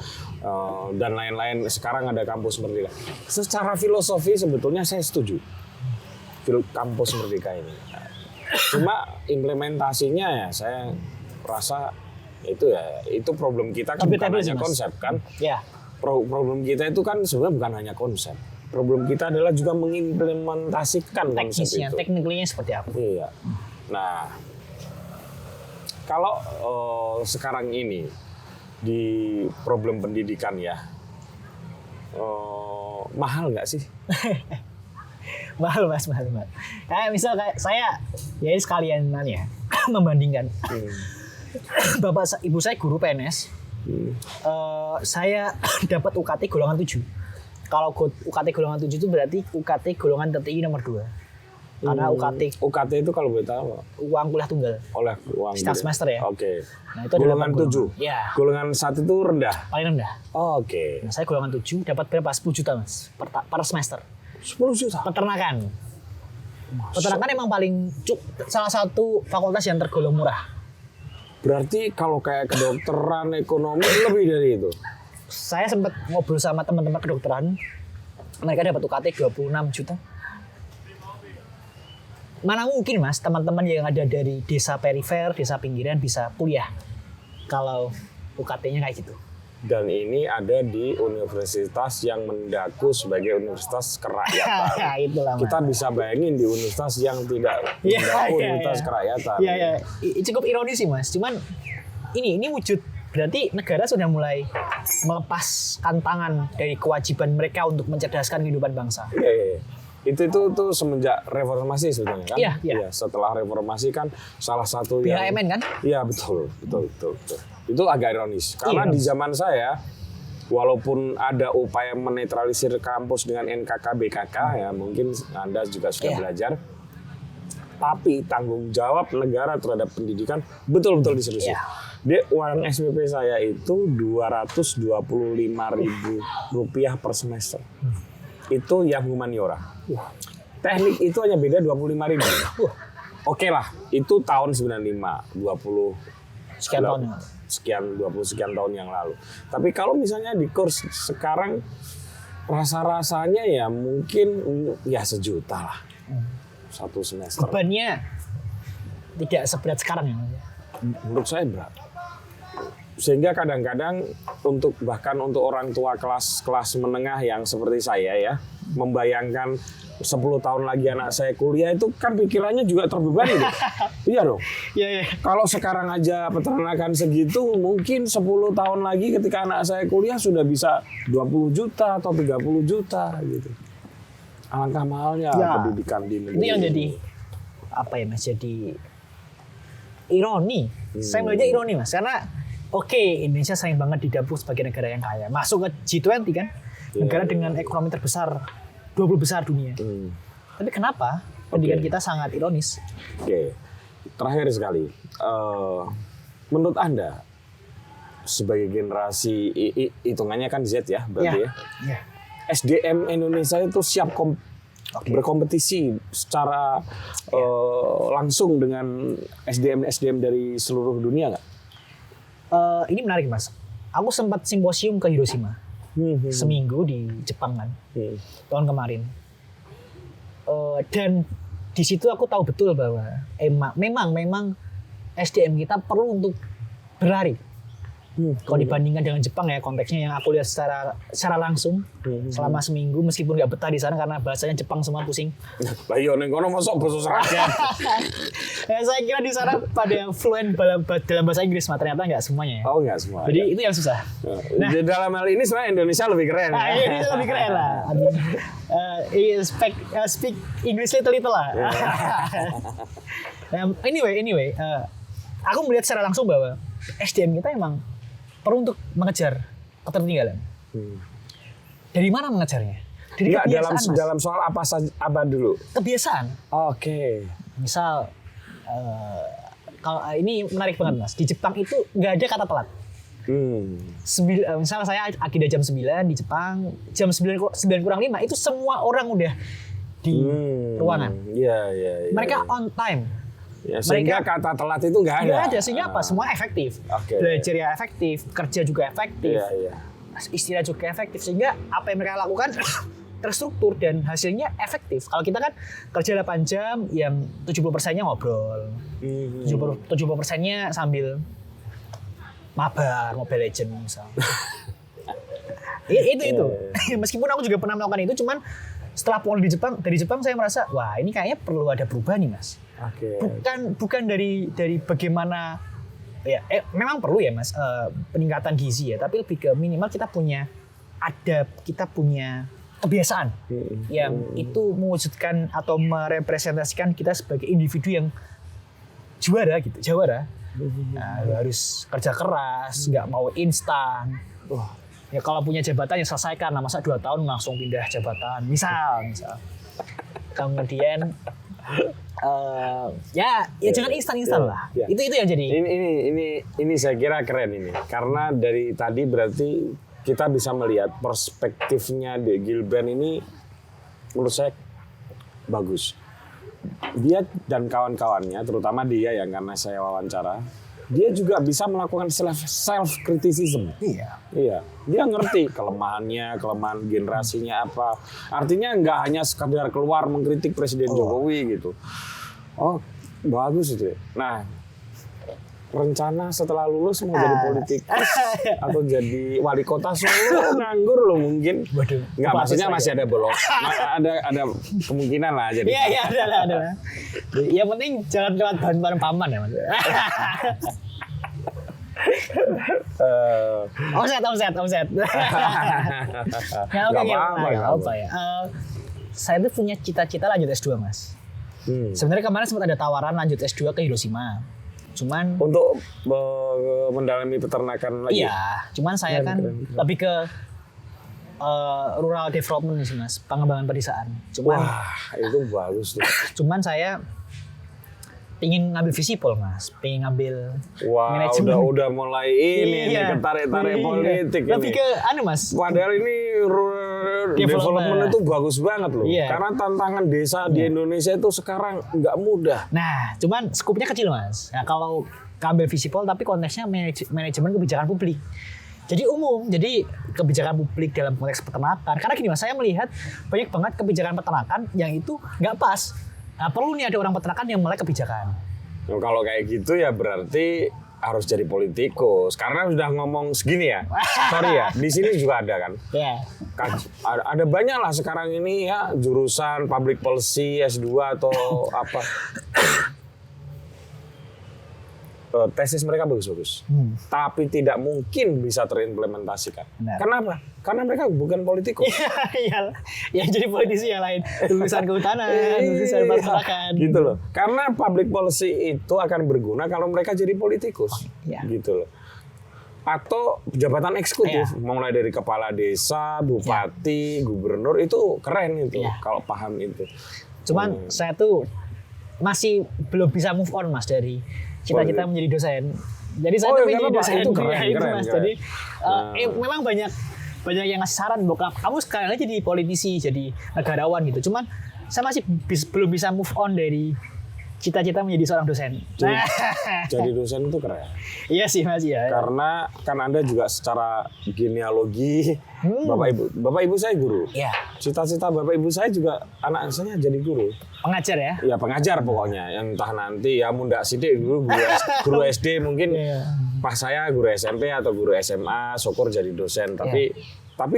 [SPEAKER 2] Dan lain-lain. Sekarang ada kampus Merdeka. Secara filosofi sebetulnya saya setuju. Kampus Merdeka ini. Cuma implementasinya ya saya rasa itu problem kita kan bukan hanya konsep kan.
[SPEAKER 1] Ya.
[SPEAKER 2] Problem kita itu kan sebenarnya bukan hanya konsep. Problem kita adalah juga mengimplementasikan konsep itu.
[SPEAKER 1] Tekniknya seperti apa?
[SPEAKER 2] Iya. Nah, kalau sekarang ini di problem pendidikan ya, mahal nggak sih?
[SPEAKER 1] mahal. Kayak misal kayak saya, ya ini sekalian ya membandingkan. Bapak ibu saya guru PNS. Saya dapat UKT golongan 7. Kalau UKT golongan 7 itu berarti UKT golongan tertinggi nomor 2. Karena
[SPEAKER 2] UKT itu kalau boleh tahu
[SPEAKER 1] uang kuliah tunggal.
[SPEAKER 2] Oleh uang
[SPEAKER 1] Setiap semester ya.
[SPEAKER 2] Oke.
[SPEAKER 1] Nah, itu
[SPEAKER 2] golongan 7.
[SPEAKER 1] Ya.
[SPEAKER 2] Golongan 1 itu rendah.
[SPEAKER 1] Paling rendah.
[SPEAKER 2] Oke.
[SPEAKER 1] Nah, saya golongan 7 dapat berapa? 10 juta Mas per semester.
[SPEAKER 2] 10 juta.
[SPEAKER 1] Peternakan. Peternakan emang paling salah satu fakultas yang tergolong murah.
[SPEAKER 2] Berarti kalau kayak kedokteran, ekonomi lebih dari itu.
[SPEAKER 1] Saya sempat ngobrol sama teman-teman kedokteran. Mereka dapat UKT 26 juta. Mana mungkin Mas teman-teman yang ada dari desa perifer, desa pinggiran bisa kuliah kalau UKT-nya kayak gitu.
[SPEAKER 2] Dan ini ada di universitas yang mendaku sebagai universitas kerakyatan.
[SPEAKER 1] Itulah,
[SPEAKER 2] kita bisa bayangin di universitas yang tidak mendaku universitas kerakyatan.
[SPEAKER 1] Iya. Cukup ironis sih Mas. Cuman ini wujud berarti negara sudah mulai melepaskan tangan dari kewajiban mereka untuk mencerdaskan kehidupan bangsa.
[SPEAKER 2] Iya. Itu semenjak reformasi sebetulnya kan?
[SPEAKER 1] Iya.
[SPEAKER 2] Setelah reformasi kan salah satu yang
[SPEAKER 1] BHMN kan?
[SPEAKER 2] Iya betul. Itu agak ironis karena di zaman saya walaupun ada upaya menetralisir kampus dengan NKK BKK ya mungkin Anda juga sudah belajar, tapi tanggung jawab negara terhadap pendidikan betul-betul diseriusi. Dia uang SPP saya itu Rp225.000 per semester. Itu yang humaniora. Teknik itu hanya beda 25.000. Oke lah, itu tahun 95, 20 sekian tahun yang lalu. Tapi kalau misalnya di kurs sekarang rasa-rasanya ya mungkin ya sejuta lah. Satu semester.
[SPEAKER 1] Bebannya tidak seberat sekarang ya.
[SPEAKER 2] Menurut saya berat. Sehingga kadang-kadang bahkan untuk orang tua kelas menengah yang seperti saya ya, membayangkan 10 tahun lagi anak saya kuliah itu kan pikirannya juga terbebani. Iya dong.
[SPEAKER 1] Iya, iya.
[SPEAKER 2] Kalau sekarang aja peternakan segitu, mungkin 10 tahun lagi ketika anak saya kuliah sudah bisa 20 juta atau 30 juta gitu. Alangkah mahalnya pendidikan di negeri.
[SPEAKER 1] Itu yang jadi apa ya Mas? Jadi ironi. Saya melihatnya ironi Mas, karena oke, Indonesia sayang banget didapuk sebagai negara yang kaya. Masuk ke G20 kan, negara dengan ekonomi terbesar, 20 besar dunia. Tapi kenapa pendidikan kita sangat ironis?
[SPEAKER 2] Oke, terakhir sekali. Menurut Anda, sebagai generasi, hitungannya kan Z ya, berarti ya. SDM Indonesia itu siap berkompetisi secara langsung dengan SDM dari seluruh dunia nggak?
[SPEAKER 1] Ini menarik Mas. Aku sempat simposium ke Hiroshima seminggu di Jepang kan, tahun kemarin. Dan di situ aku tahu betul bahwa memang SDM kita perlu untuk berlari. Kalau dibandingkan dengan Jepang ya, konteksnya yang aku lihat secara langsung selama seminggu, meskipun nggak betah di sana karena bahasanya Jepang semua pusing.
[SPEAKER 2] Lah iya ning kono mosok basa Seragen.
[SPEAKER 1] Ya, saya kira di sana pada fluent dalam bahasa Inggris, ternyata nggak semuanya ya.
[SPEAKER 2] Oh nggak semua.
[SPEAKER 1] Jadi itu yang susah.
[SPEAKER 2] Nah, di dalam hal ini sebenarnya Indonesia lebih keren.
[SPEAKER 1] Nah,
[SPEAKER 2] ya?
[SPEAKER 1] ini lebih keren lah. Speak English little lah. Anyway, aku melihat secara langsung bahwa SDM kita emang perlu untuk mengejar ketertinggalan. Dari mana mengejarnya? Dari kebiasaan,
[SPEAKER 2] dalam soal apa dulu?
[SPEAKER 1] Kebiasaan.
[SPEAKER 2] Oke.
[SPEAKER 1] Misal, kalau ini menarik banget Mas. Di Jepang itu nggak ada kata telat. Misalnya saya agenda jam 9 di Jepang, jam 9 kurang 5 itu semua orang udah di ruangan.
[SPEAKER 2] Iya.
[SPEAKER 1] Mereka on time.
[SPEAKER 2] Ya, sehingga kata telat itu nggak ada.
[SPEAKER 1] Nggak ada, sehingga apa? Semua efektif. Belajar ya efektif, kerja juga efektif, istirahat juga efektif. Sehingga apa yang mereka lakukan terstruktur dan hasilnya efektif. Kalau kita kan kerja 8 jam, yang 70%-nya ngobrol, 70%-nya sambil mabar, Mobile Legends misalnya. itu. Meskipun aku juga pernah melakukan itu, cuman setelah pulang dari Jepang saya merasa, wah ini kayaknya perlu ada perubahan nih Mas. Bukan dari bagaimana ya memang perlu ya Mas peningkatan gizi ya, tapi lebih ke minimal kita punya kebiasaan yang itu mewujudkan atau merepresentasikan kita sebagai individu yang jawara. Harus kerja keras, nggak mau instan. Ya kalau punya jabatan yang selesaikan, masa 2 tahun langsung pindah jabatan, misal. Kemudian jangan instan lah. Itu yang jadi.
[SPEAKER 2] Ini saya kira keren ini. Karena dari tadi berarti kita bisa melihat perspektifnya De Gilbert ini menurut saya bagus. Dia dan kawan-kawannya, terutama dia yang karena saya wawancara, dia juga bisa melakukan self criticism. Iya. Dia ngerti kelemahan generasinya apa. Artinya nggak hanya sekadar keluar mengkritik Presiden Jokowi gitu. Oh, bagus itu. Nah, rencana setelah lulus mau jadi politikus atau jadi wali kota Solo nganggur loh mungkin. Nggak, maksudnya masih ada bolong. ada kemungkinan lah jadi.
[SPEAKER 1] Iya, ada. Yang penting jangan lewat bahan paman ya Mas. Omset. Nggak apa ya. Saya tuh punya cita-cita lanjut S2 Mas. Sebenarnya kemarin sempat ada tawaran lanjut S2 ke Hiroshima. Cuman
[SPEAKER 2] untuk mendalami peternakan lagi.
[SPEAKER 1] Iya, cuman saya kan lebih ke rural development sih Mas, pengembangan pedesaan.
[SPEAKER 2] Wah, itu bagus tuh.
[SPEAKER 1] Cuman saya ingin ngambil visipol Mas, pengen ngambil manajemen.
[SPEAKER 2] Udah mulai ini ketarik-tarik politik.
[SPEAKER 1] Lebih ke Mas.
[SPEAKER 2] Padahal ini development itu bagus banget loh. Karena tantangan desa di Indonesia itu sekarang nggak mudah.
[SPEAKER 1] Nah, cuman skupnya kecil Mas. Nah, kalau ngambil visipol tapi konteksnya manajemen kebijakan publik. Jadi umum, jadi kebijakan publik dalam konteks peternakan. Karena gini Mas, saya melihat banyak banget kebijakan peternakan yang itu nggak pas. Nah, perlu nih ada orang peternakan yang mulai kebijakan.
[SPEAKER 2] Nah, kalau kayak gitu ya berarti harus jadi politikus. Karena udah ngomong segini ya. Sorry ya, di sini juga ada kan.
[SPEAKER 1] Ya.
[SPEAKER 2] Ada banyak lah sekarang ini ya jurusan public policy S2 atau apa. Tesis mereka bagus-bagus, tapi tidak mungkin bisa terimplementasikan.
[SPEAKER 1] Benar.
[SPEAKER 2] Kenapa? Karena mereka bukan politikus.
[SPEAKER 1] Iya, yang jadi politisi yang lain, lulusan kehutanan, lulusan peternakan.
[SPEAKER 2] Gitu loh. Karena public policy itu akan berguna kalau mereka jadi politikus.
[SPEAKER 1] Iya.
[SPEAKER 2] Gitu loh. Atau jabatan eksekutif, mulai dari kepala desa, bupati, gubernur, itu keren itu kalau paham itu.
[SPEAKER 1] Cuman saya tuh masih belum bisa move on Mas dari cita-cita menjadi dosen. Jadi saya tuh menjadi dosen
[SPEAKER 2] itu keren,
[SPEAKER 1] itu
[SPEAKER 2] keren,
[SPEAKER 1] Mas.
[SPEAKER 2] keren.
[SPEAKER 1] Jadi memang banyak yang ngasih saran bokap, kamu sekarang aja jadi politisi, jadi negarawan gitu. Cuman saya masih belum bisa move on dari cita-cita menjadi seorang dosen.
[SPEAKER 2] Jadi dosen itu keren.
[SPEAKER 1] Iya sih Mas ya.
[SPEAKER 2] Karena kan Anda juga secara genealogi Bapak Ibu saya guru.
[SPEAKER 1] Iya.
[SPEAKER 2] Cita-cita Bapak Ibu saya juga anak saya jadi guru.
[SPEAKER 1] Pengajar ya?
[SPEAKER 2] Ya pengajar pokoknya. Yang entah nanti ya mundak sidik dulu guru SD mungkin pas saya guru SMP atau guru SMA syukur jadi dosen tapi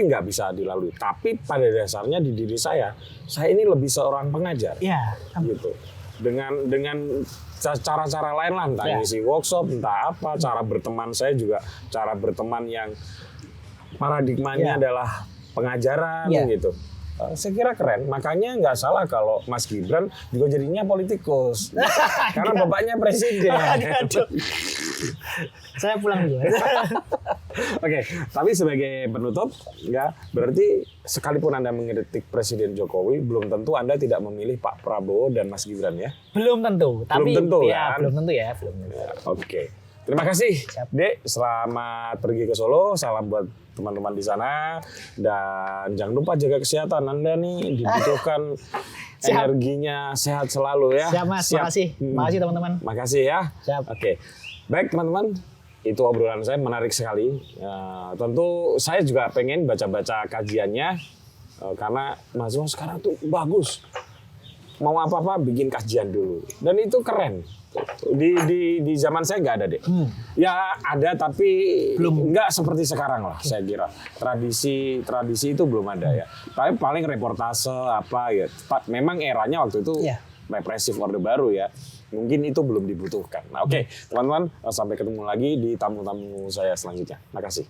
[SPEAKER 2] nggak bisa dilalui. Tapi pada dasarnya di diri saya ini lebih seorang pengajar.
[SPEAKER 1] Iya.
[SPEAKER 2] Gitu. Dengan cara-cara lain lah, entah ngisi workshop, entah apa, cara berteman saya juga cara berteman yang paradigmanya adalah pengajaran gitu. Saya kira keren, makanya nggak salah kalau Mas Gibran juga jadinya politikus. Karena bapaknya presiden.
[SPEAKER 1] Saya pulang dulu.
[SPEAKER 2] Oke, tapi sebagai penutup, ya berarti sekalipun Anda mengkritik Presiden Jokowi, belum tentu Anda tidak memilih Pak Prabowo dan Mas Gibran ya?
[SPEAKER 1] Belum tentu, tapi
[SPEAKER 2] belum tentu,
[SPEAKER 1] ya,
[SPEAKER 2] kan?
[SPEAKER 1] belum tentu ya, belum tentu.
[SPEAKER 2] Oke. Terima kasih, Dek. Selamat pergi ke Solo. Salam buat teman-teman di sana. Dan jangan lupa jaga kesehatan Anda nih. Dibutuhkan energinya sehat selalu ya.
[SPEAKER 1] Siap, Mas.
[SPEAKER 2] Siap.
[SPEAKER 1] Makasih. Makasih, teman-teman.
[SPEAKER 2] Makasih ya.
[SPEAKER 1] Siap.
[SPEAKER 2] Oke. Baik, teman-teman. Itu obrolan saya menarik sekali. Tentu saya juga pengen baca-baca kajiannya. Karena mahasiswa sekarang tuh bagus. Mau apa-apa bikin kajian dulu. Dan itu keren. Di zaman saya nggak ada deh. Ya ada tapi belum nggak seperti sekarang lah saya kira. Tradisi itu belum ada ya. Tapi paling reportase apa ya. Memang eranya waktu itu represif Orde Baru ya. Mungkin itu belum dibutuhkan. Nah oke, teman-teman sampai ketemu lagi di tamu-tamu saya selanjutnya. Makasih.